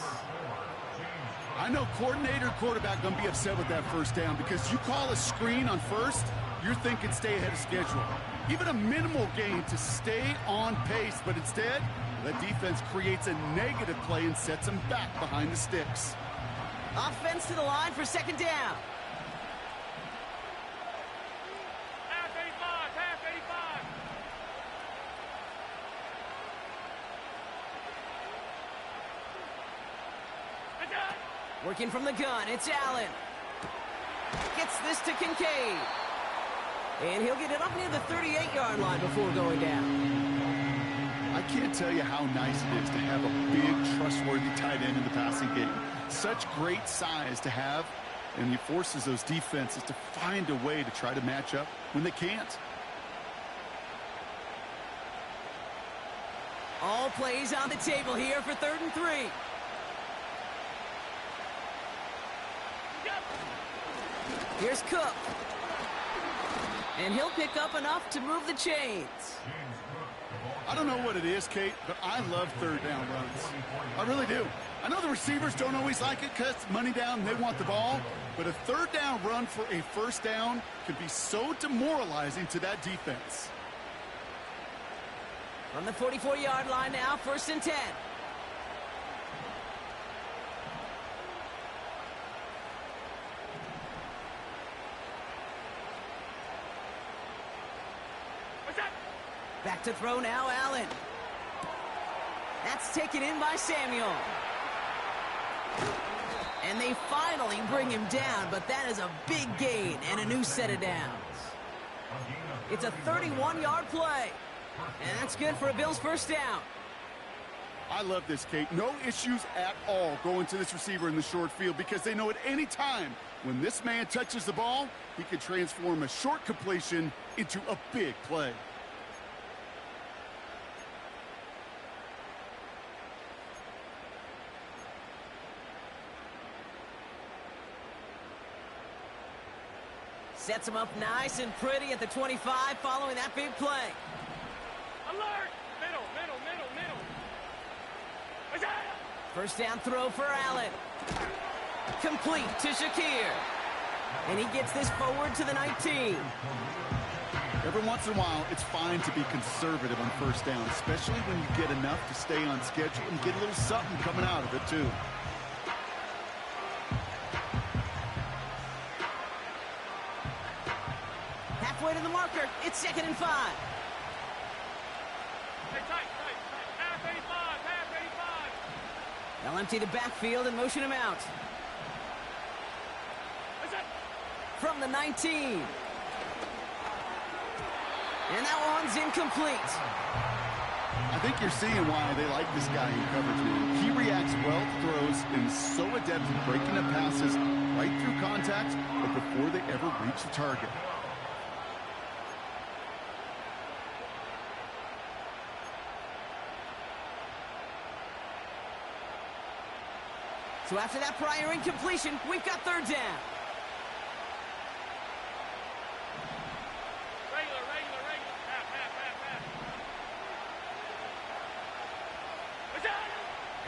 I know coordinator quarterback going to be upset with that 1st down because you call a screen on 1st, you're thinking stay ahead of schedule. Even a minimal gain to stay on pace, but instead, the defense creates a negative play and sets them back behind the sticks. Offense to the line for 2nd down. Pass 85, pass 85. Working from the gun, it's Allen. Gets this to Kincaid. And he'll get it up near the 38-yard line before going down. I can't tell you how nice it is to have a big, trustworthy tight end in the passing game. Such great size to have, and he forces those defenses to find a way to try to match up when they can't. All plays on the table here for 3rd and 3. Here's Cook. And he'll pick up enough to move the chains. I don't know what it is, Kate, but I love 3rd down runs. I really do. I know the receivers don't always like it because money down, they want the ball. But a 3rd down run for a 1st down can be so demoralizing to that defense. From the 44-yard line now, 1st and 10. Back to throw now, Allen. That's taken in by Samuel. And they finally bring him down, but that is a big gain and a new set of downs. It's a 31-yard play, and that's good for a Bills 1st down. I love this, Kate. No issues at all going to this receiver in the short field because they know at any time when this man touches the ball, he can transform a short completion into a big play. Sets him up nice and pretty at the 25 following that big play. Alert! Middle. 1st down throw for Allen. Complete to Shakir. And he gets this forward to the 19. Every once in a while, it's fine to be conservative on 1st down, especially when you get enough to stay on schedule and get a little something coming out of it, too. Halfway to the marker. It's 2nd and 5. Hey, tight. Half 85. They'll empty the backfield and motion him out. From the 19. And that one's incomplete. I think you're seeing why they like this guy in coverage, man. He reacts well to throws and is so adept at breaking up passes right through contact or before they ever reach the target. So after that prior incompletion, we've got 3rd down. Regular. Half.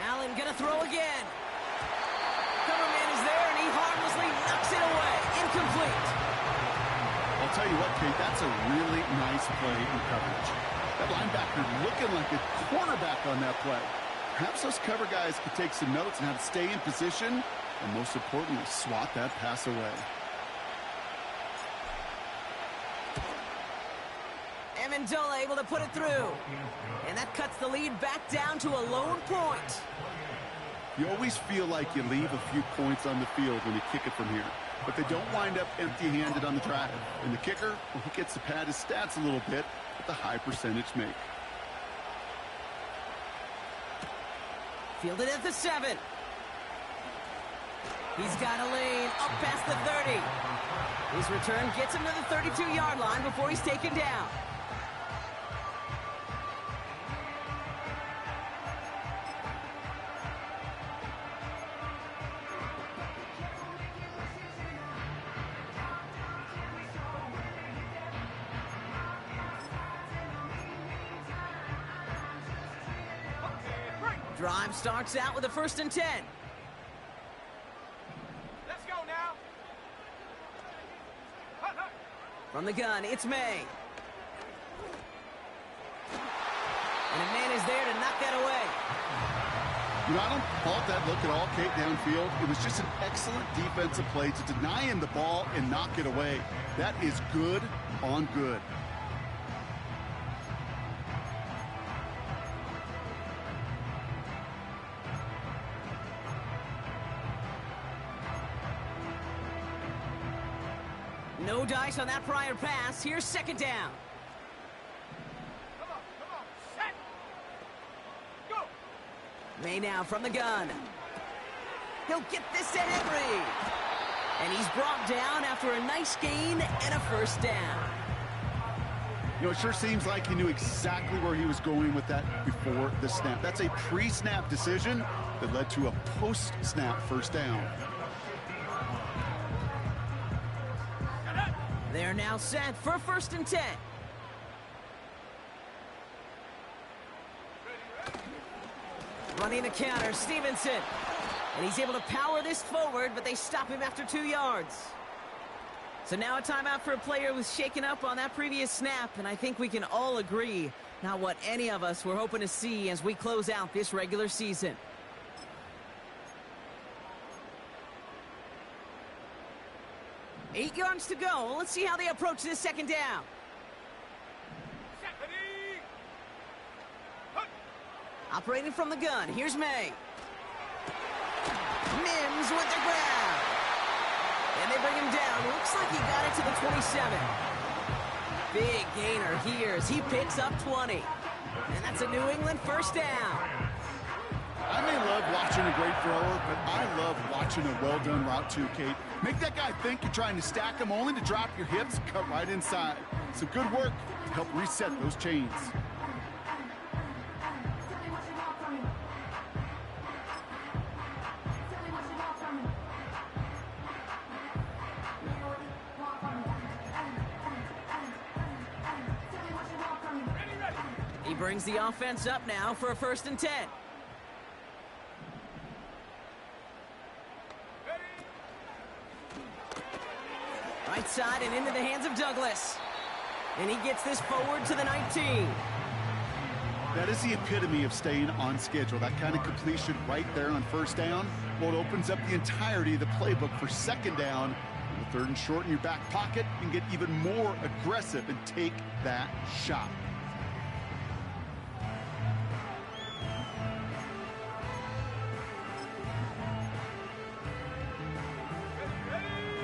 Allen gonna throw again. Cover man is there, and he harmlessly knocks it away. Incomplete. I'll tell you what, Kate, that's a really nice play in coverage. That linebacker looking like a quarterback on that play. Perhaps those cover guys could take some notes on how to stay in position and, most importantly, swat that pass away. Amendola able to put it through. And that cuts the lead back down to a lone point. You always feel like you leave a few points on the field when you kick it from here. But they don't wind up empty-handed on the drive. And the kicker, well, he gets to pad his stats a little bit with the high percentage make. Fielded at the 7. He's got a lane up past the 30. His return gets him to the 32-yard line before he's taken down. Drive starts out with a 1st and 10. Let's go now. From the gun, it's May. And a man is there to knock that away. You know, I don't fault that look at all, Kate, downfield. It was just an excellent defensive play to deny him the ball and knock it away. That is good on good. No dice on that prior pass. Here's 2nd down. Come on. Set. Go. May now from the gun. He'll get this to Henry. And he's brought down after a nice gain and a 1st down. You know, it sure seems like he knew exactly where he was going with that before the snap. That's a pre-snap decision that led to a post-snap first down. They're now set for 1st and 10. Running the counter, Stevenson. And he's able to power this forward, but they stop him after 2 yards. So now a timeout for a player who was shaken up on that previous snap, and I think we can all agree, not what any of us were hoping to see as we close out this regular season. Eight yards to go. Let's see how they approach this 2nd down. Operating from the gun, here's May. Mims with the grab. And they bring him down. Looks like he got it to the 27. Big gainer here as he picks up 20. And that's a New England 1st down. I may love watching a great thrower, but I love watching a well-done route too, Kate. Make that guy think you're trying to stack him only to drop your hips, cut right inside. Some good work to help reset those chains. He brings the offense up now for a 1st and 10. Right side and into the hands of Douglas. And he gets this forward to the 19. That is the epitome of staying on schedule. That kind of completion right there on 1st down. Well, it opens up the entirety of the playbook for 2nd down. The 3rd and short in your back pocket, you can get even more aggressive and take that shot.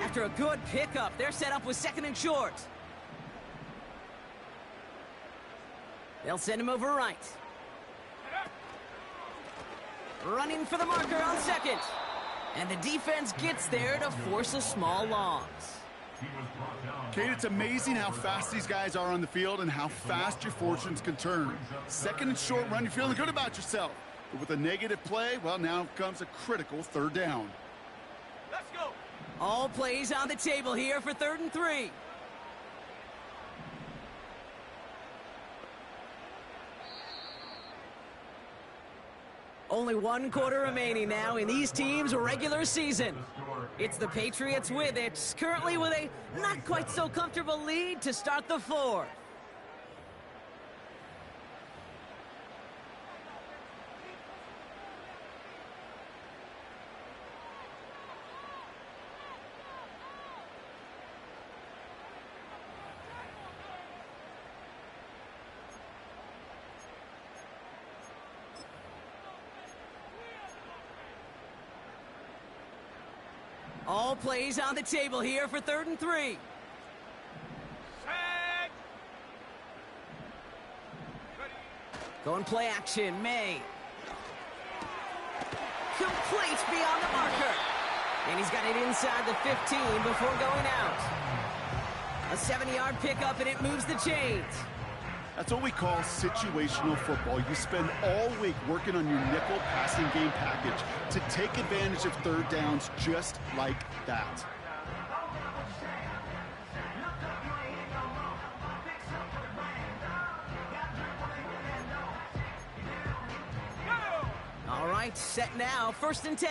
After a good pickup, they're set up with 2nd and short. They'll send him over right. Running for the marker on 2nd. And the defense gets there to force a small loss. Kate, it's amazing how fast these guys are on the field and how fast your fortunes can turn. 2nd and short run, you're feeling good about yourself. But with a negative play, well, now comes a critical 3rd down. Let's go. All plays on the table here for 3rd and 3. Only 1 quarter remaining now in these teams' regular season. It's the Patriots with it, currently with a not quite so comfortable lead to start the 4th. All plays on the table here for 3rd and 3. Set. Going play action, May. Complete beyond the marker. And he's got it inside the 15 before going out. A 70-yard pickup, and it moves the chains. That's what we call situational football. You spend all week working on your nickel passing game package to take advantage of 3rd downs just like that. All right, set now, 1st and 10.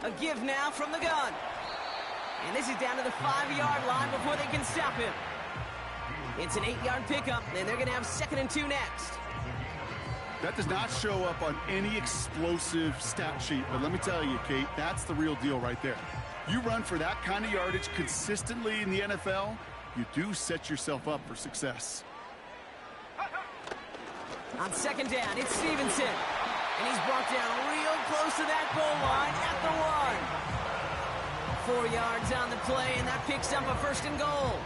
A give now from the gun. And this is down to the 5-yard line before they can stop him. It's an 8-yard pickup, and they're going to have 2nd and 2 next. That does not show up on any explosive stat sheet, but let me tell you, Kate, that's the real deal right there. You run for that kind of yardage consistently in the NFL, you do set yourself up for success. On 2nd down, it's Stevenson. And he's brought down real close to that goal line at the 1. 4 yards on the play, and that picks up a 1st and goal.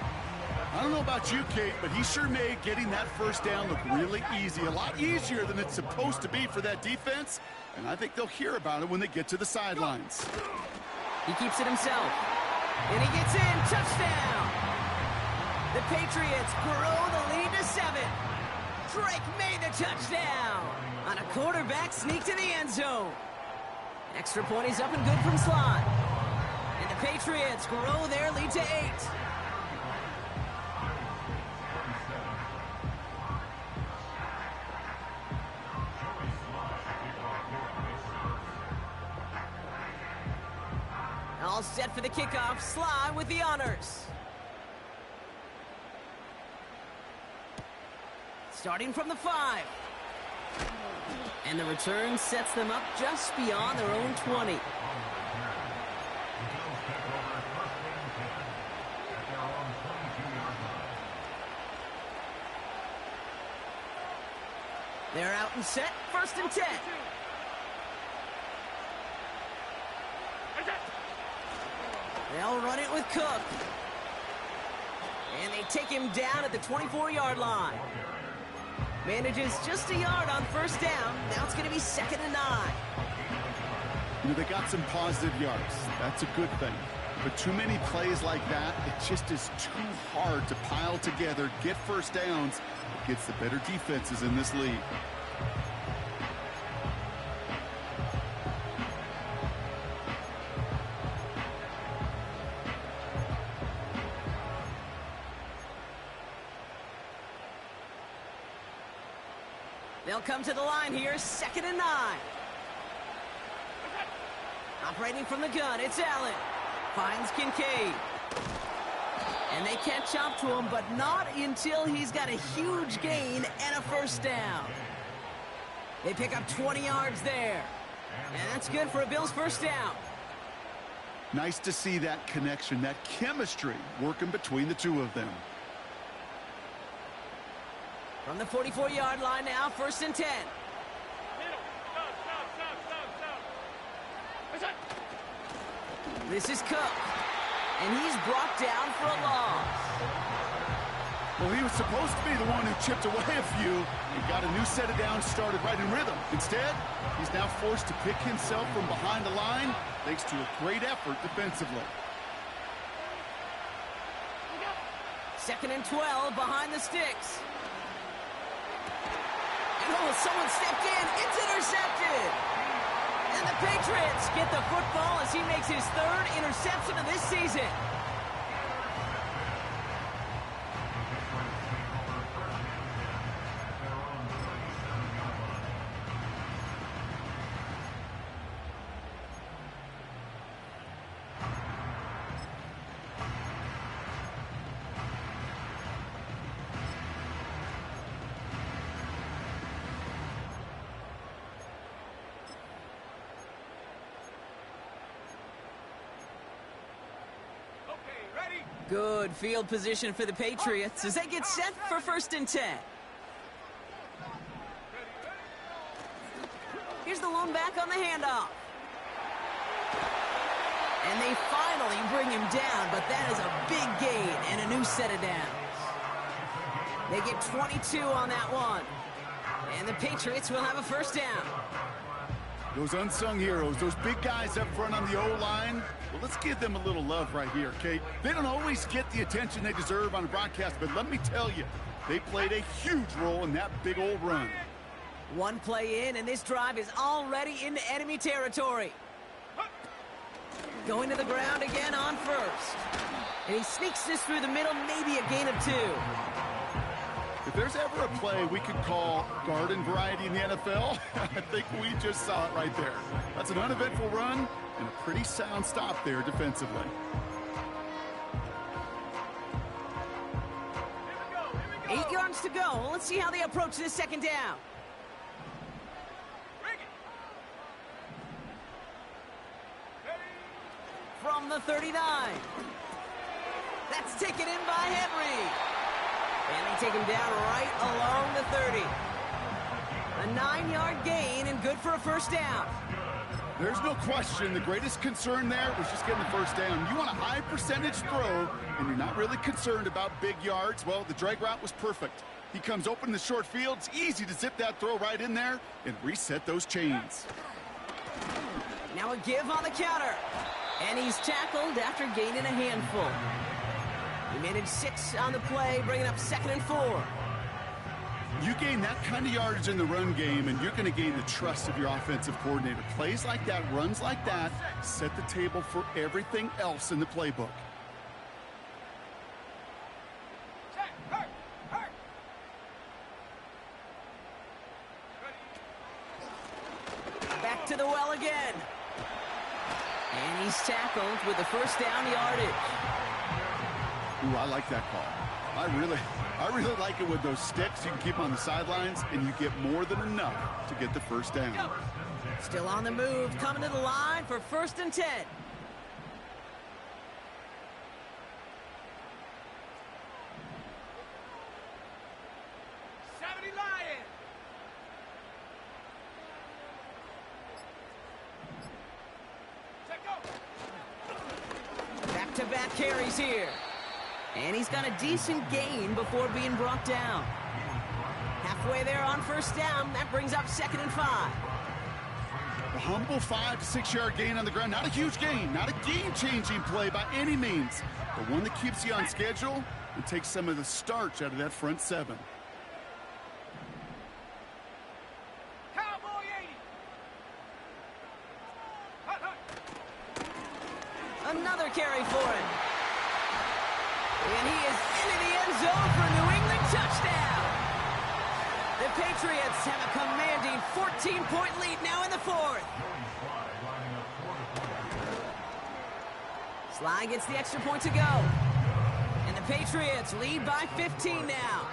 I don't know about you, Kate, but he sure made getting that 1st down look really easy. A lot easier than it's supposed to be for that defense. And I think they'll hear about it when they get to the sidelines. He keeps it himself. And he gets in. Touchdown! The Patriots grow the lead to 7. Drake made the touchdown on a quarterback sneak to the end zone. Extra point is up and good from slot. And the Patriots grow their lead to 8. All set for the kickoff. Sly with the honors. Starting from the 5. And the return sets them up just beyond their own 20. They're out and set. 1st and 10. They'll run it with Cook. And they take him down at the 24-yard line. Manages just a yard on 1st down. Now it's going to be 2nd and 9. You know, they got some positive yards. That's a good thing. But too many plays like that, it just is too hard to pile together, get 1st downs against the better defenses in this league. They'll come to the line here, 2nd and 9. Operating from the gun, it's Allen. Finds Kincaid. And they catch up to him, but not until he's got a huge gain and a 1st down. They pick up 20 yards there. And that's good for a Bills 1st down. Nice to see that connection, that chemistry working between the two of them. From the 44-yard line now, 1st and 10. This is Cook. And he's brought down for a loss. Well, he was supposed to be the one who chipped away a few and got a new set of downs started right in rhythm. Instead, he's now forced to pick himself from behind the line thanks to a great effort defensively. 2nd and 12 behind the sticks. Oh, someone stepped in. It's intercepted. And the Patriots get the football as he makes his 3rd interception of this season. Good field position for the Patriots as they get set for 1st and 10. Here's the lone back on the handoff. And they finally bring him down, but that is a big gain and a new set of downs. They get 22 on that one. And the Patriots will have a 1st down. Those unsung heroes, those big guys up front on the O-line, well, let's give them a little love right here, Kate. They don't always get the attention they deserve on a broadcast, but let me tell you, they played a huge role in that big old run. One play in, and this drive is already into enemy territory. Going to the ground again on 1st. And he sneaks this through the middle, maybe a gain of 2. If there's ever a play we could call garden variety in the NFL, I think we just saw it right there. That's an uneventful run and a pretty sound stop there defensively. Here we go. 8 yards to go. Let's see how they approach this 2nd down. From the 39. That's taken in by Henry. And they take him down right along the 30. A 9-yard gain and good for a 1st down. There's no question the greatest concern there was just getting the 1st down. You want a high percentage throw, and you're not really concerned about big yards. Well, the drag route was perfect. He comes open in the short field. It's easy to zip that throw right in there and reset those chains. Now a give on the counter. And he's tackled after gaining a handful. He managed 6 on the play, bringing up 2nd and 4. You gain that kind of yardage in the run game, and you're going to gain the trust of your offensive coordinator. Plays like that, runs like that, set the table for everything else in the playbook. Check. Hurt. Back to the well again. And he's tackled with the first down yardage. Ooh, I like that call. I really like it with those sticks. You can keep on the sidelines, and you get more than enough to get the first down. Still on the move, coming to the line for 1st and 10. Lion. Check go. Back-to-back carries here. And he's got a decent gain before being brought down. Halfway there on 1st down. That brings up 2nd and 5. A humble 5 to 6 yard gain on the ground. Not a huge gain, not a game-changing play by any means, but one that keeps you on schedule and takes some of the starch out of that front 7. Cowboy 80. Another carry for him. And he is into the end zone for a New England touchdown. The Patriots have a commanding 14-point lead now in the 4th. Sly gets the extra point to go. And the Patriots lead by 15 now.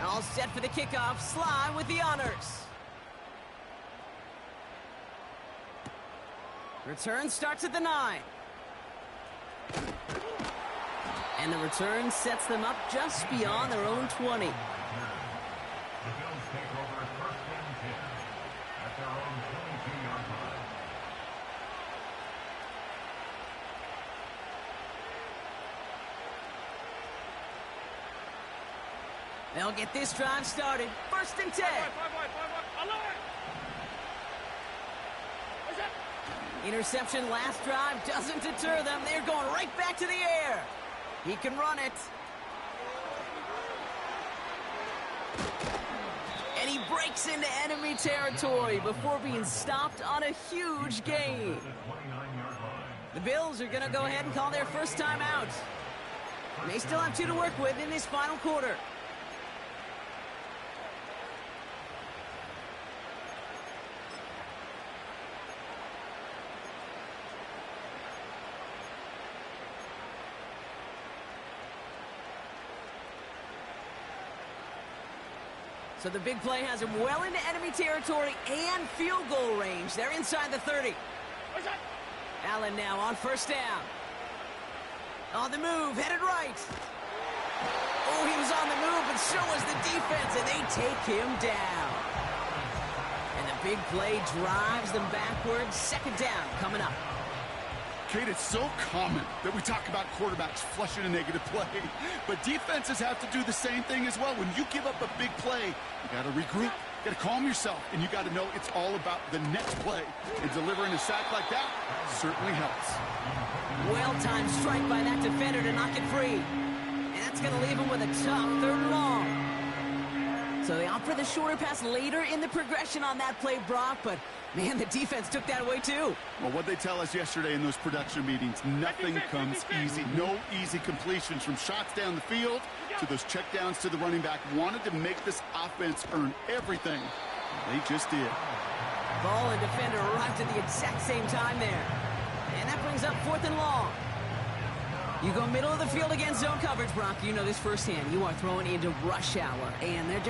All set for the kickoff. Sly with the honors. Return starts at the 9. And the return sets them up just beyond their own 20. They'll get this drive started. 1st and 10. Interception last drive doesn't deter them. They're going right back to the air. He can run it. And he breaks into enemy territory before being stopped on a huge gain. The Bills are going to go ahead and call their first time out. They still have 2 to work with in this final quarter. So the big play has him well into enemy territory and field goal range. They're inside the 30. Allen now on 1st down. On the move, headed right. Oh, he was on the move, but so was the defense, and they take him down. And the big play drives them backwards. 2nd down coming up. Kate, it's so common that we talk about quarterbacks flushing a negative play, but defenses have to do the same thing as well. When you give up a big play, you got to regroup, you got to calm yourself, and you got to know it's all about the next play. And delivering a sack like that certainly helps. Well-timed strike by that defender to knock it free. And that's going to leave him with a tough 3rd and long. So they opt for the shorter pass later in the progression on that play, Brock, but man, the defense took that away too. Well, what they tell us yesterday in those production meetings, nothing comes easy. No easy completions from shots down the field to those checkdowns to the running back. Wanted to make this offense earn everything. They just did. Ball and defender arrived at the exact same time there. And that brings up 4th and long. You go middle of the field against zone coverage, Brock. You know this firsthand. You are throwing into rush hour, and there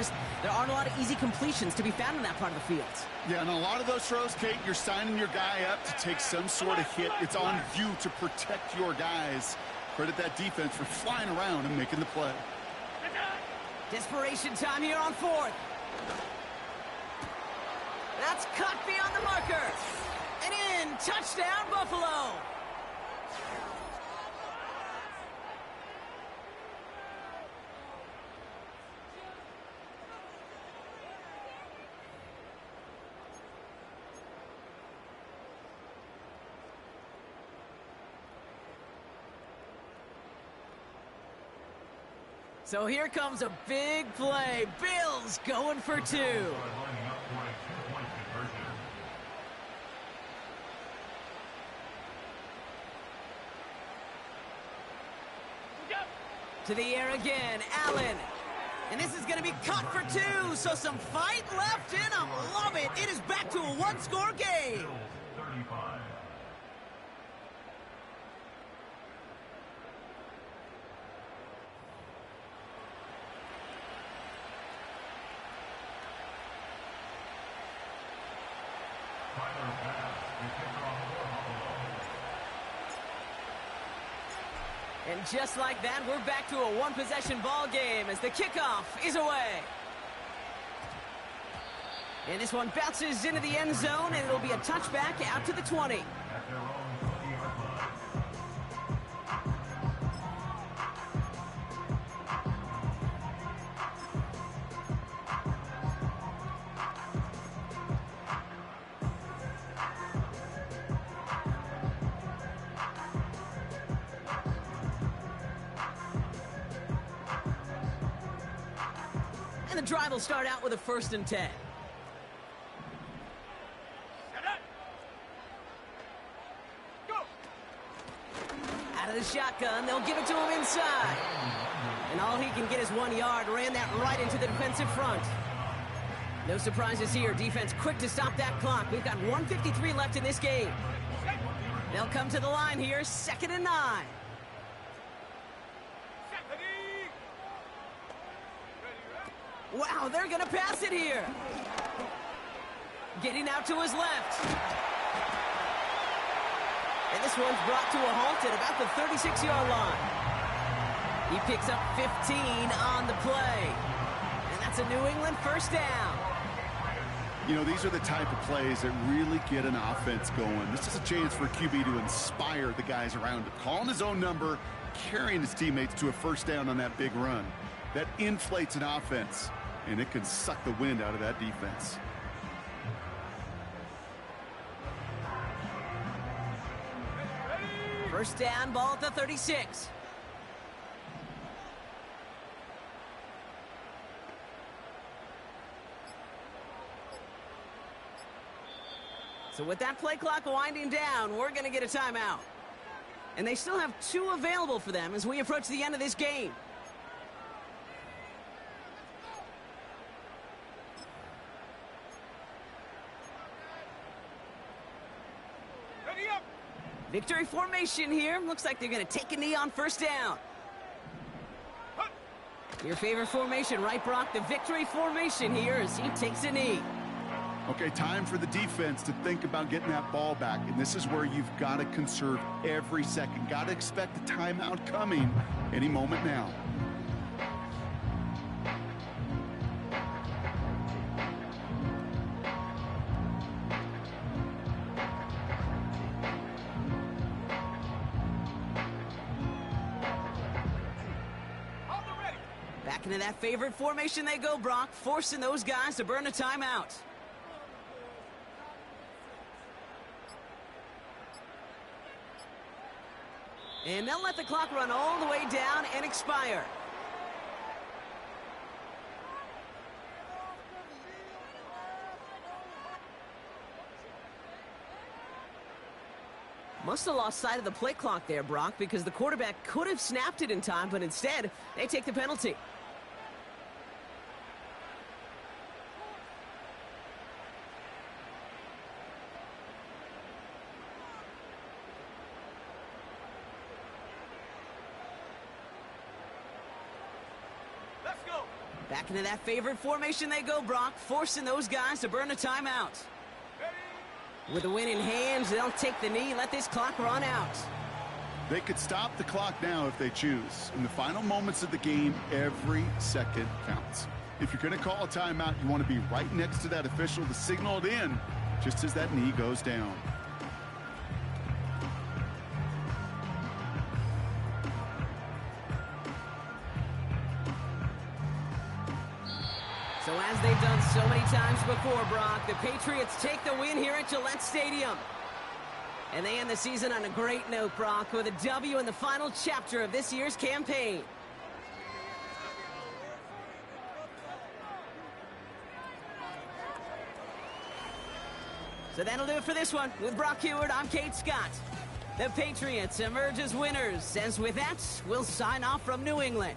aren't a lot of easy completions to be found in that part of the field. Yeah, and a lot of those throws, Kate, you're signing your guy up to take some sort of hit. It's on you to protect your guys. Credit that defense for flying around and making the play. Desperation time here on 4th. That's cut beyond the marker. And in, touchdown, Buffalo. So here comes a big play. Bills going for 2. To the air again, Allen. And this is going to be cut for 2, so some fight left in them. Love it. It is back to a one-score game. And just like that, we're back to a one-possession ball game as the kickoff is away. And this one bounces into the end zone, and it'll be a touchback out to the 20. And the drive will start out with a 1st and 10. Out of the shotgun, they'll give it to him inside. And all he can get is 1 yard, ran that right into the defensive front. No surprises here. Defense quick to stop that clock. We've got 1:53 left in this game. They'll come to the line here, 2nd and 9. Wow, they're going to pass it here. Getting out to his left. And this one's brought to a halt at about the 36-yard line. He picks up 15 on the play. And that's a New England 1st down. You know, these are the type of plays that really get an offense going. This is a chance for QB to inspire the guys around him. Calling his own number, carrying his teammates to a 1st down on that big run. That inflates an offense, and it can suck the wind out of that defense. First down, ball at the 36. So with that play clock winding down, we're going to get a timeout. And they still have 2 available for them as we approach the end of this game. Victory formation here. Looks like they're going to take a knee on 1st down. Your favorite formation, right, Brock? The victory formation here as he takes a knee. Okay, time for the defense to think about getting that ball back. And this is where you've got to conserve every second. Got to expect the timeout coming any moment now. Back into that favorite formation they go, Brock, forcing those guys to burn a timeout. And they'll let the clock run all the way down and expire. Must have lost sight of the play clock there, Brock, because the quarterback could have snapped it in time, but instead, they take the penalty. Let's go. Back into that favorite formation they go, Brock, forcing those guys to burn a timeout. With the win in hands, they'll take the knee, let this clock run out. They could stop the clock now if they choose. In the final moments of the game, every second counts. If you're going to call a timeout, you want to be right next to that official to signal it in just as that knee goes down. So as they've done so many times before, Brock, the Patriots take the win here at Gillette Stadium. And they end the season on a great note, Brock, with a W in the final chapter of this year's campaign. So that'll do it for this one. With Brock Heward, I'm Kate Scott. The Patriots emerge as winners, as with that, we'll sign off from New England.